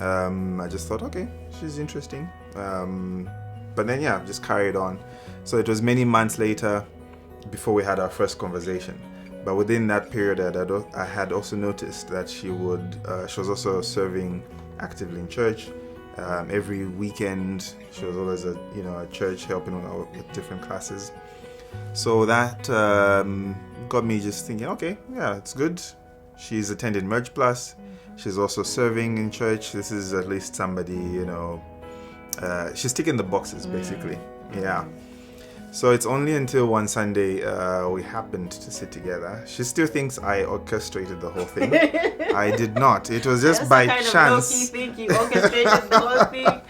I just thought, okay, she's interesting. But then, just carried on. So it was many months later before we had our first conversation. But within that period, I had also noticed that she was also serving actively in church. Every weekend, she was always at church helping with different classes. So that got me just thinking, okay, it's good. She's attended Merge Plus. She's also serving in church. This is at least somebody, she's ticking the boxes, basically. So it's only until one Sunday we happened to sit together. She still thinks I orchestrated the whole thing. I did not. It was just by chance. Low-key think you orchestrated the whole thing.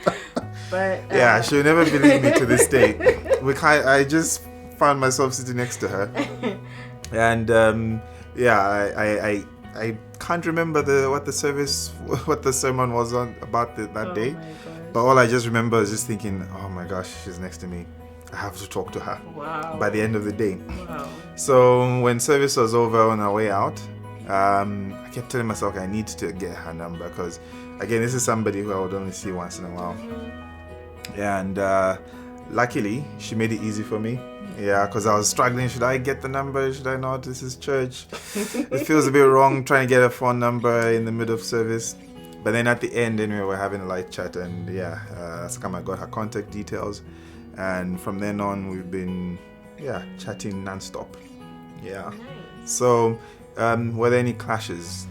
But she'll never believe me to this day. I just found myself sitting next to her, and I can't remember what the sermon was about that day. But all I just remember is just thinking, oh my gosh, she's next to me. I have to talk to her by the end of the day. So when service was over on our way out, I kept telling myself I need to get her number because, again, this is somebody who I would only see once in a while. And luckily, she made it easy for me. Because I was struggling. Should I get the number? Should I not? This is church. It feels a bit wrong trying to get a phone number in the middle of service. But then at the end, anyway, we're having a light chat, and that's how I got her contact details. and from then on we've been chatting non-stop. Yeah. Nice. So were there any clashes?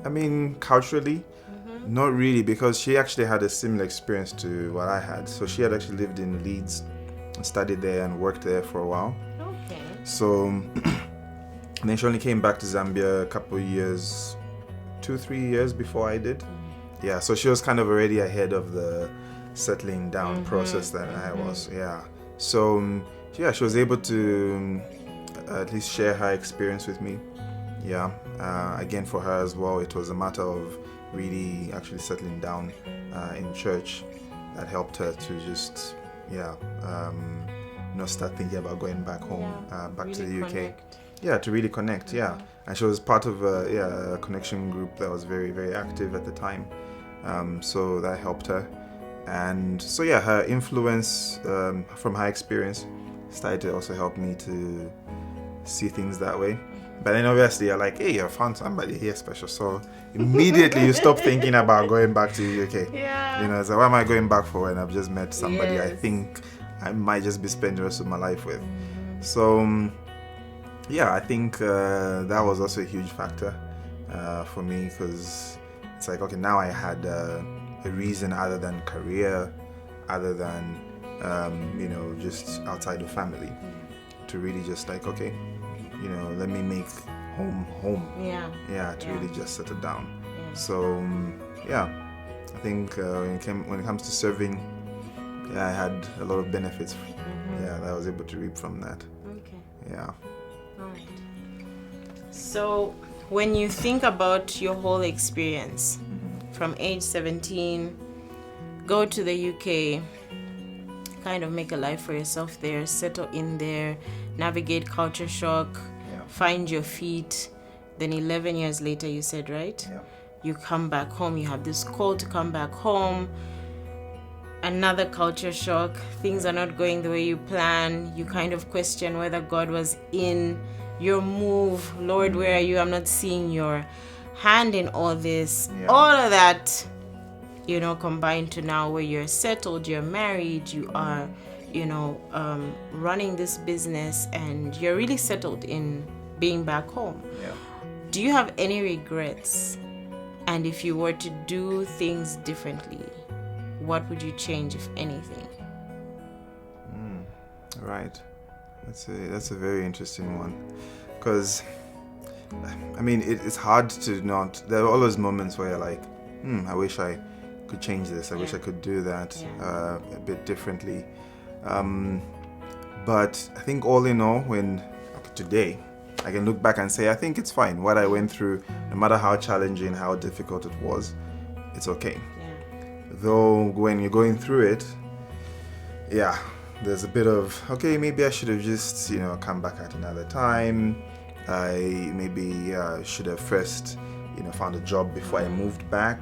I mean, culturally, not really, because she actually had a similar experience to what I had. So she had actually lived in Leeds and studied there and worked there for a while. Okay. So and then she only came back to Zambia a couple of years, 2-3 years before I did. Yeah, so she was kind of already ahead of the settling down process that I was. Yeah. So she was able to at least share her experience with me. Yeah. Again, for her as well, it was a matter of really actually settling down in church that helped her to just start thinking about going back home, back really to the UK. connect. Yeah, to really connect. Yeah, and she was part of a connection group that was very, very active at the time. So that helped her, and so her influence from her experience started to also help me to see things that way. But then obviously you're like, hey, I found somebody here special, so immediately you stop thinking about going back to the UK. Yeah. So what am I going back for when I've just met somebody I Yes. think I might just be spending the rest of my life with? So I think that was also a huge factor for me, because it's like, okay, now I had a reason other than career, other than just outside of family, to really just like, okay, let me make home. To really just settle down. Yeah. So I think when it comes to serving, I had a lot of benefits that I was able to reap from that. Okay. Yeah. All right. So when you think about your whole experience from age 17, go to the UK, kind of make a life for yourself there, settle in there, navigate culture shock, find your feet. Then 11 years later, you said, right? Yeah. You come back home, you have this call to come back home. Another culture shock, things are not going the way you plan. You kind of question whether God was in your move. Lord, where are you? I'm not seeing your hand in all this. Yeah. All of that, combined to now where you're settled, you're married, you are, running this business, and you're really settled in being back home. Yeah. Do you have any regrets? And if you were to do things differently, what would you change, if anything? Right. That's a very interesting one, because I mean it's hard to not. There are always moments where you're like, I wish I could change this. I wish I could do that a bit differently. But I think all in all, today I can look back and say I think it's fine. What I went through, no matter how challenging, how difficult it was, it's okay. Though when you're going through it, there's a bit of, okay, maybe I should have just, come back at another time. I maybe should have first, found a job before I moved back.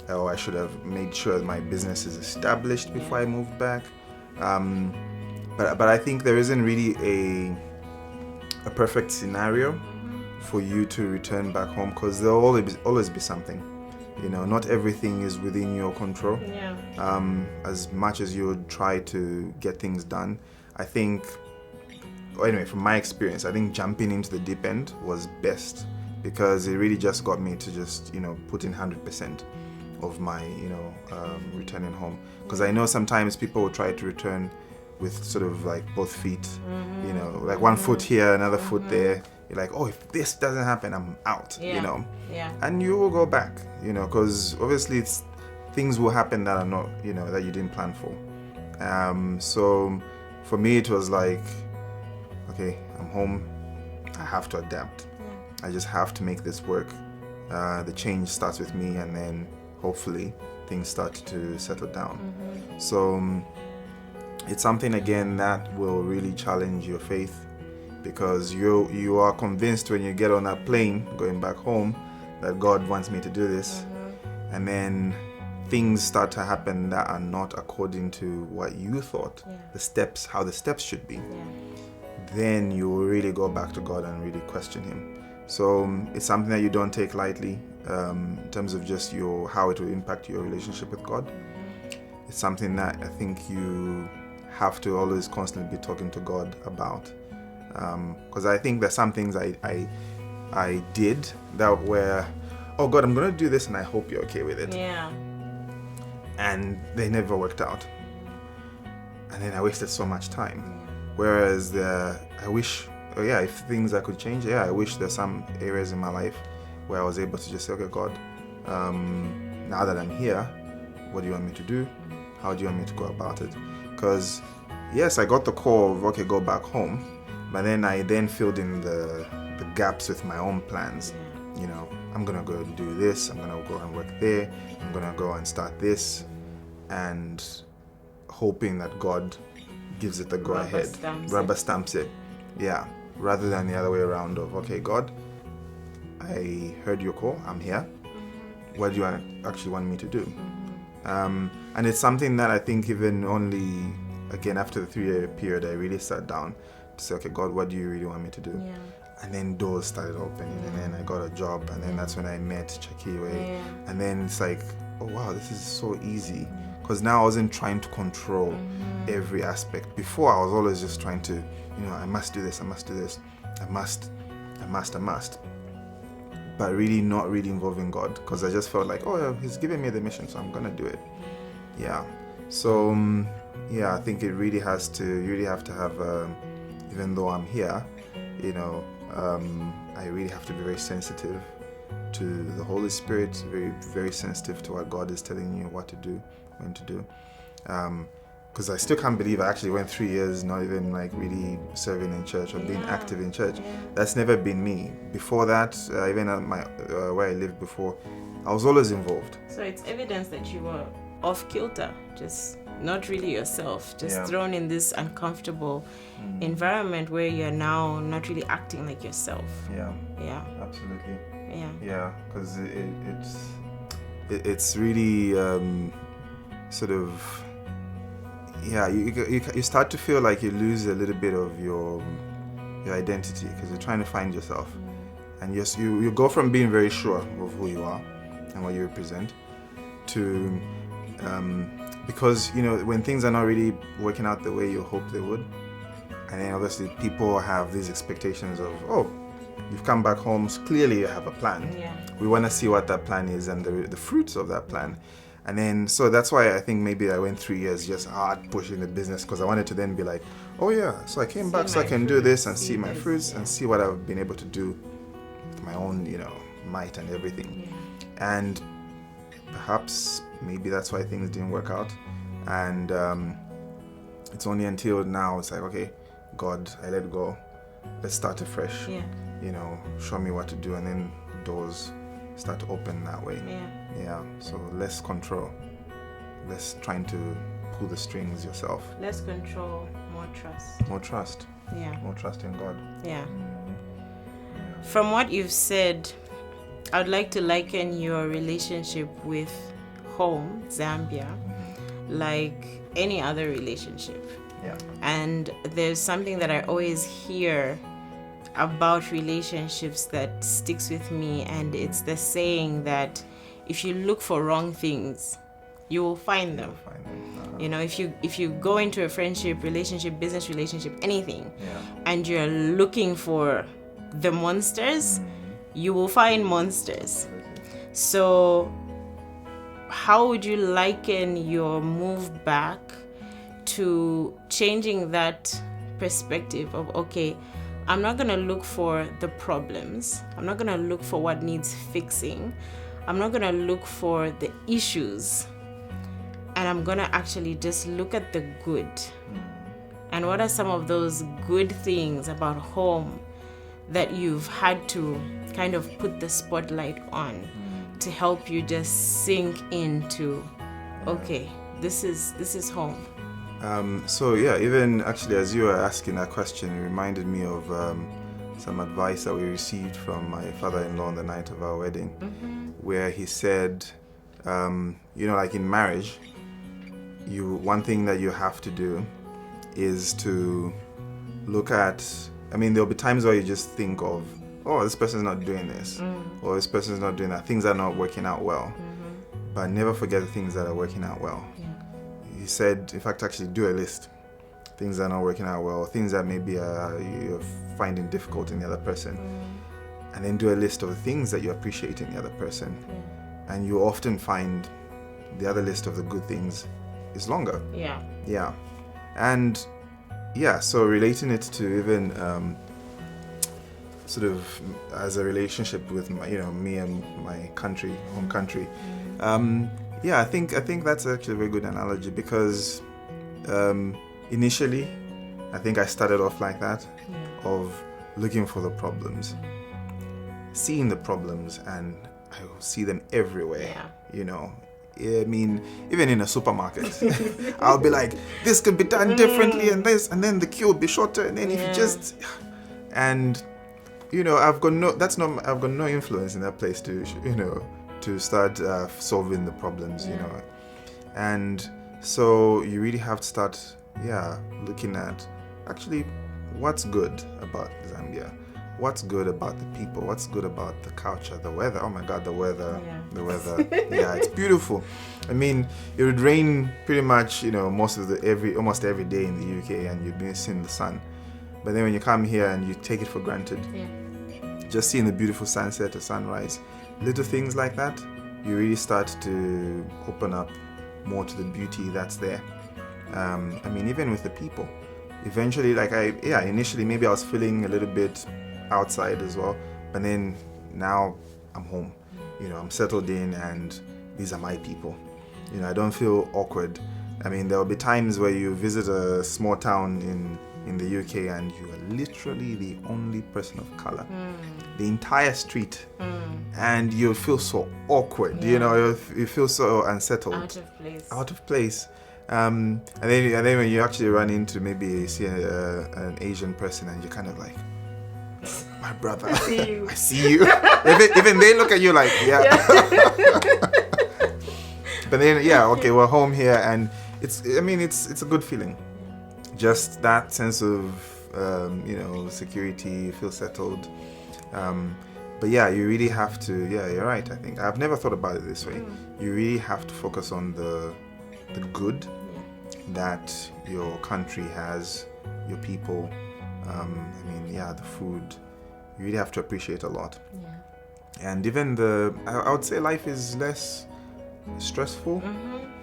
Or I should have made sure that my business is established before I moved back. But I think there isn't really a perfect scenario for you to return back home, because there will always be something. Not everything is within your control. As much as you would try to get things done, I think, anyway, from my experience, I think jumping into the deep end was best, because it really just got me to just, put in 100% of my, returning home. Because I know sometimes people will try to return with sort of like both feet, like one foot here, another foot there. You're like, oh, if this doesn't happen, I'm out, and you will go back, because obviously things will happen that are not, that you didn't plan for. So for me, it was like, okay, I'm home, I have to adapt. I just have to make this work. The change starts with me, and then hopefully things start to settle down. So it's something, again, that will really challenge your faith, because you are convinced when you get on that plane going back home that God wants me to do this, and then things start to happen that are not according to what you thought how the steps should be. Then you will really go back to God and really question Him. So it's something that you don't take lightly, in terms of just how it will impact your relationship with God. It's something that I think you have to always constantly be talking to God about. Because I think there's some things I did that were, oh God, I'm going to do this and I hope you're okay with it. Yeah. And they never worked out. And then I wasted so much time. Whereas I wish, if things I could change, I wish there's some areas in my life where I was able to just say, okay, God, now that I'm here, what do you want me to do? How do you want me to go about it? Because, yes, I got the call of, okay, go back home. But then I filled in the gaps with my own plans. You know, I'm going to go and do this. I'm going to go and work there. I'm going to go and start this. And hoping that God gives it the go-ahead. Rubber stamps it. Yeah. Rather than the other way around of, okay, God, I heard your call. I'm here. What do you actually want me to do? And it's something that I think even only, again, after the 3-year period, I really sat down to say, okay, God, what do you really want me to do? Yeah. And then doors started opening, and then I got a job, and then that's when I met Chakiwe. And then it's like, oh wow, this is so easy. Because now I wasn't trying to control every aspect. Before, I was always just trying to, I must do this, I must do this, I must. But really not really involving God, because I just felt like, he's giving me the mission, so I'm going to do it. Yeah. So, I think you really have to have, even though I'm here, I really have to be very sensitive to the Holy Spirit, very, very sensitive to what God is telling you what to do, when to do. Because I still can't believe I actually went 3 years not even like really serving in church or being active in church. That's never been me. Before that, even at my where I lived before, I was always involved. So it's evidence that you were off kilter, just not really yourself, just thrown in this uncomfortable environment where you're now not really acting like yourself. Yeah, absolutely. Yeah, because it's really sort of, you start to feel like you lose a little bit of your identity, because you're trying to find yourself. And yes, you go from being very sure of who you are and what you represent to because when things are not really working out the way you hope they would, and then obviously people have these expectations of, you've come back home, so clearly you have a plan. We want to see what that plan is and the fruits of that plan. And then, so that's why I think maybe I went 3 years just hard pushing the business, because I wanted to then be like, so I came back so I can do this and see my fruits and see what I've been able to do with my own, might and everything. And perhaps maybe that's why things didn't work out. And it's only until now it's like, okay, God, I let go. Let's start afresh. Show me what to do, and then doors start to open that way. So less control, less trying to pull the strings yourself. Less control, more trust. More trust in God. From what you've said, I'd like to liken your relationship with home, Zambia, like any other relationship. And there's something that I always hear about relationships that sticks with me, and it's the saying that if you look for wrong things, you will find them. If you go into a friendship, relationship, business relationship, anything, and you're looking for the monsters, you will find monsters. So how would you liken your move back to changing that perspective of, okay, I'm not going to look for the problems. I'm not going to look for what needs fixing. I'm not going to look for the issues. And I'm going to actually just look at the good. And what are some of those good things about home that you've had to kind of put the spotlight on to help you just sink into, okay, this is home? Even actually as you were asking that question, it reminded me of some advice that we received from my father-in-law on the night of our wedding, where he said, like in marriage, one thing that you have to do is to look at, there'll be times where you just think of, this person's not doing this, or this person's not doing that. Things are not working out well. But never forget the things that are working out well. He said, in fact, actually do a list. things that are not working out well, things that maybe you're finding difficult in the other person, and then do a list of the things that you appreciate in the other person, and you often find the other list of the good things is longer. Yeah. And so relating it to even sort of as a relationship with my, me and my country, home country. I think that's actually a very good analogy, because initially I think I started off like that, of looking for the problems, seeing the problems, and I will see them everywhere. I mean, even in a supermarket, I'll be like, this could be done differently, and this, and then the queue will be shorter, and then if you just, and I've got no influence in that place to start solving the problems, and so you really have to start, looking at actually what's good about Zambia. What's good about the people? What's good about the culture, the weather? Oh my God, the weather. It's beautiful. I mean, it would rain pretty much, almost every day in the UK, and you'd be seeing the sun. But then when you come here and you take it for granted, just seeing the beautiful sunset or sunrise, little things like that, you really start to open up more to the beauty that's there. I mean, even with the people, eventually, initially maybe I was feeling a little bit outside as well, but then now I'm home, I'm settled in, and these are my people. I don't feel awkward. I mean, there will be times where you visit a small town in the UK and you are literally the only person of color, the entire street, and you feel so awkward. You feel so unsettled, out of place. And then when you actually run into, maybe see an Asian person, and you're kind of like, my brother, I see you. Even they look at you like, But then, okay, we're home here, and it's a good feeling. Just that sense of, security, you feel settled. But you really have to, you're right. I think I've never thought about it this way. You really have to focus on the good that your country has, your people. The food. You really have to appreciate a lot. And even I would say life is less stressful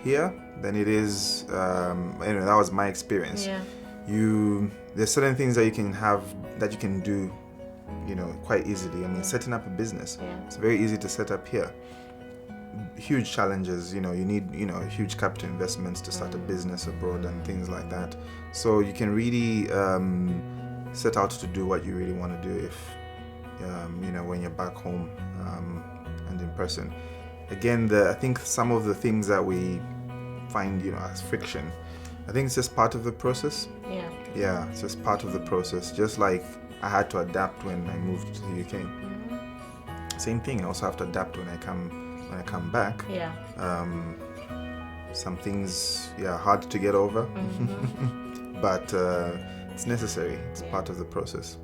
here than it is. That was my experience. There's certain things that you can have, that you can do, quite easily. I mean, setting up a business, it's very easy to set up here. Huge challenges, you need, huge capital investments to start a business abroad and things like that. So you can really set out to do what you really want to do if, when you're back home and in person. Again, I think some of the things that we find, as friction, I think it's just part of the process. It's just part of the process. Just like I had to adapt when I moved to the UK. Same thing. I also have to adapt when I come back. Some things, hard to get over, but it's necessary. It's part of the process.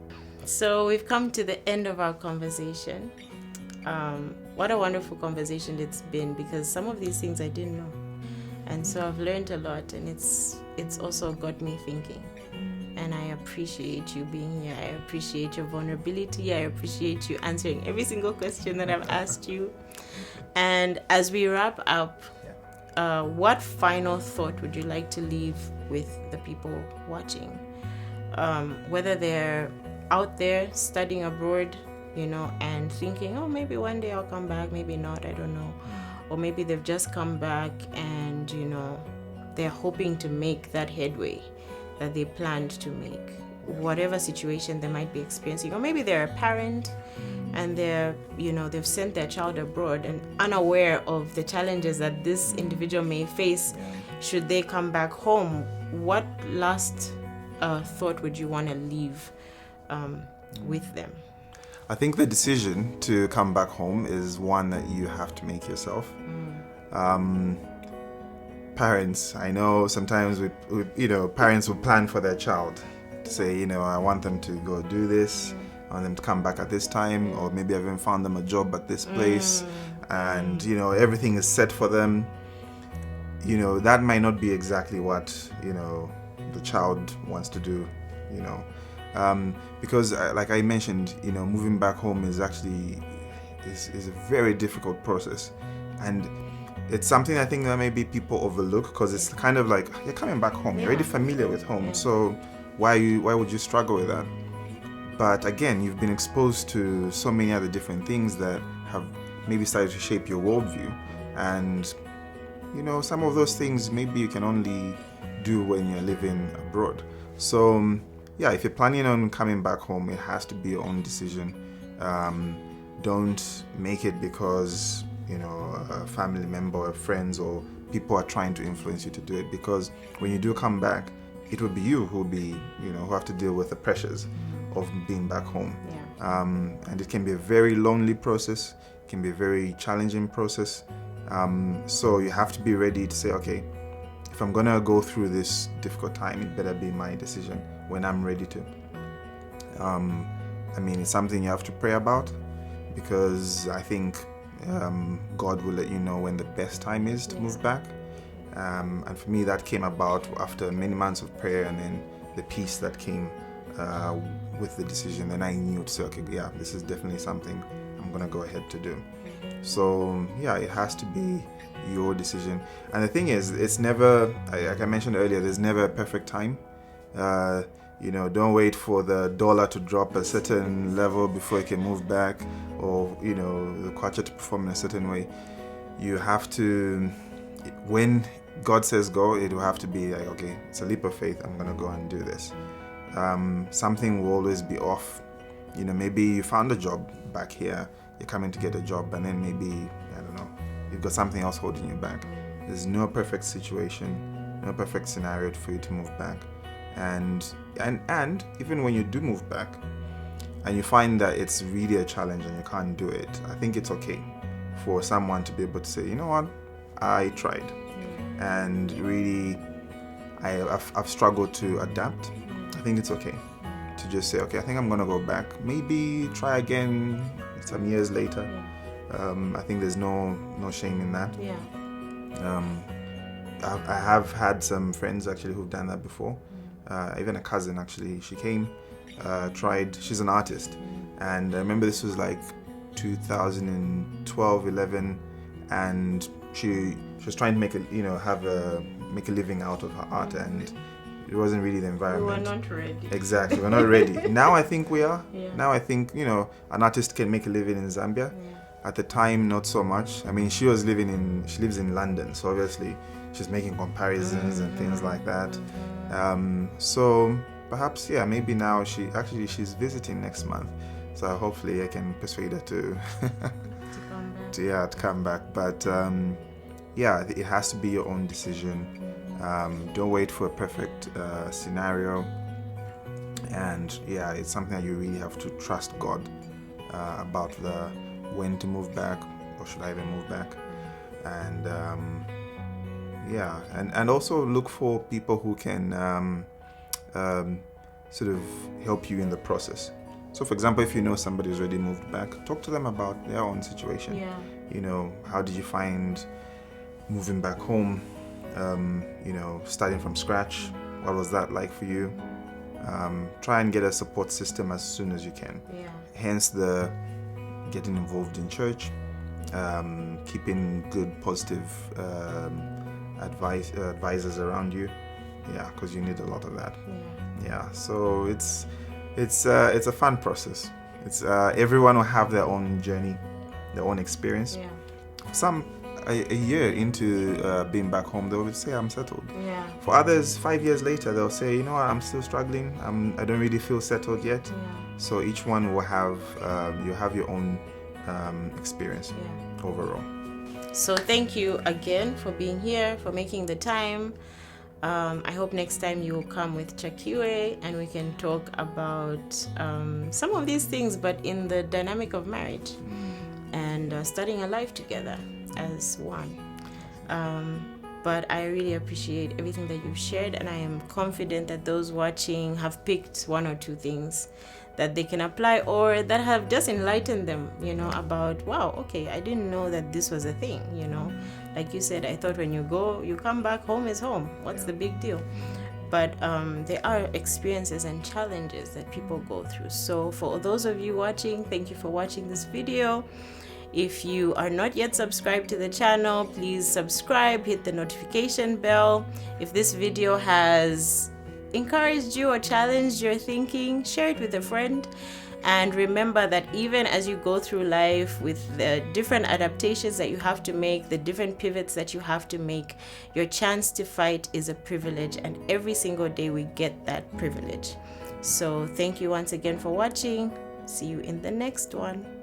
So we've come to the end of our conversation. What a wonderful conversation it's been, because some of these things I didn't know, and so I've learned a lot, and it's also got me thinking. And I appreciate you being here. I appreciate your vulnerability. I appreciate you answering every single question that I've asked you. And as we wrap up, what final thought would you like to leave with the people watching? Whether they're out there studying abroad, and thinking, oh, maybe one day I'll come back, maybe not, I don't know. Or maybe they've just come back and, they're hoping to make that headway that they planned to make, whatever situation they might be experiencing. Or maybe they're a parent and they've sent their child abroad and unaware of the challenges that this individual may face should they come back home. What last thought would you want to leave with them? I think the decision to come back home is one that you have to make yourself. Parents, I know sometimes parents will plan for their child to say, I want them to go do this, I want them to come back at this time, or maybe I haven't found them a job at this place, and everything is set for them. That might not be exactly what the child wants to do, you know. Because like I mentioned, you know, moving back home is actually is a very difficult process, and it's something I think that maybe people overlook, because it's kind of like, you're coming back home, you're already familiar with home, so why would you struggle with that? But again, you've been exposed to so many other different things that have maybe started to shape your worldview, and you know, some of those things maybe you can only do when you're living abroad. So yeah, if you're planning on coming back home, it has to be your own decision. Don't make it because, you know, a family member or friends or people are trying to influence you to do it, because when you do come back, it will be you who will be, you know, who have to deal with the pressures of being back home. And it can be a very lonely process, it can be a very challenging process. So you have to be ready to say, okay, if I'm gonna go through this difficult time, it better be my decision when I'm ready to. I mean, it's something you have to pray about, because I think God will let you know when the best time is to move back. And for me, that came about after many months of prayer, and then the peace that came with the decision. And I knew to say, okay, yeah, this is definitely something I'm gonna go ahead to do. So yeah, it has to be your decision. And the thing is, it's never, like I mentioned earlier, there's never a perfect time. You know, don't wait for the dollar to drop a certain level before you can move back, or, you know, the kwacha to perform in a certain way. You have to, when God says go, it will have to be like, okay, it's a leap of faith, I'm gonna go and do this. Something will always be off. You know, maybe you found a job back here, you're coming to get a job, and then maybe, I don't know, you've got something else holding you back. There's no perfect situation, no perfect scenario for you to move back. And even when you do move back and you find that it's really a challenge and you can't do it, I think it's okay for someone to be able to say, you know what, I tried, and really I've struggled to adapt. I think it's okay to just say, okay, I think I'm gonna go back, maybe try again some years later. I think there's no shame in that. I have had some friends actually who've done that before. Even a cousin actually, she came, tried, she's an artist, and I remember this was like 2012, 11, and she was trying to make a living out of her art, and it wasn't really the environment. We were not ready. Exactly, we're not ready. Now I think we are. Now I think, you know, an artist can make a living in Zambia. At the time, not so much. I mean, she lives in London, so obviously she's making comparisons and things like that. So perhaps, yeah, maybe now she's visiting next month, so hopefully I can persuade her to to come back. But yeah, it has to be your own decision. Don't wait for a perfect scenario, and yeah, it's something that you really have to trust God about the when to move back, or should I even move back, and yeah, and also look for people who can sort of help you in the process. So for example, if you know somebody who's already moved back, talk to them about their own situation. You know, how did you find moving back home? You know, starting from scratch, what was that like for you? Try and get a support system as soon as you can. Hence the getting involved in church, keeping good positive advisors around you, because you need a lot of that. So it's a fun process. It's everyone will have their own journey, their own experience. Some a year into being back home, they will say, I'm settled. For others, 5 years later, they'll say, you know what, I'm still struggling, I don't really feel settled yet. So each one will have you have your own experience overall. So thank you again for being here, for making the time. I hope next time you will come with Chakiwe and we can talk about some of these things, but in the dynamic of marriage and starting a life together as one. But I really appreciate everything that you've shared, and I am confident that those watching have picked one or two things that they can apply, or that have just enlightened them, you know, about, wow, okay, I didn't know that this was a thing, you know. Like you said, I thought when you go, you come back, home is home. What's the big deal? but there are experiences and challenges that people go through. So for those of you watching, thank you for watching this video. If you are not yet subscribed to the channel, please subscribe, hit the notification bell. If this video has encouraged you or challenged your thinking, share it with a friend. And remember that even as you go through life with the different adaptations that you have to make, the different pivots that you have to make, your chance to fight is a privilege, and every single day we get that privilege. So thank you once again for watching. See you in the next one.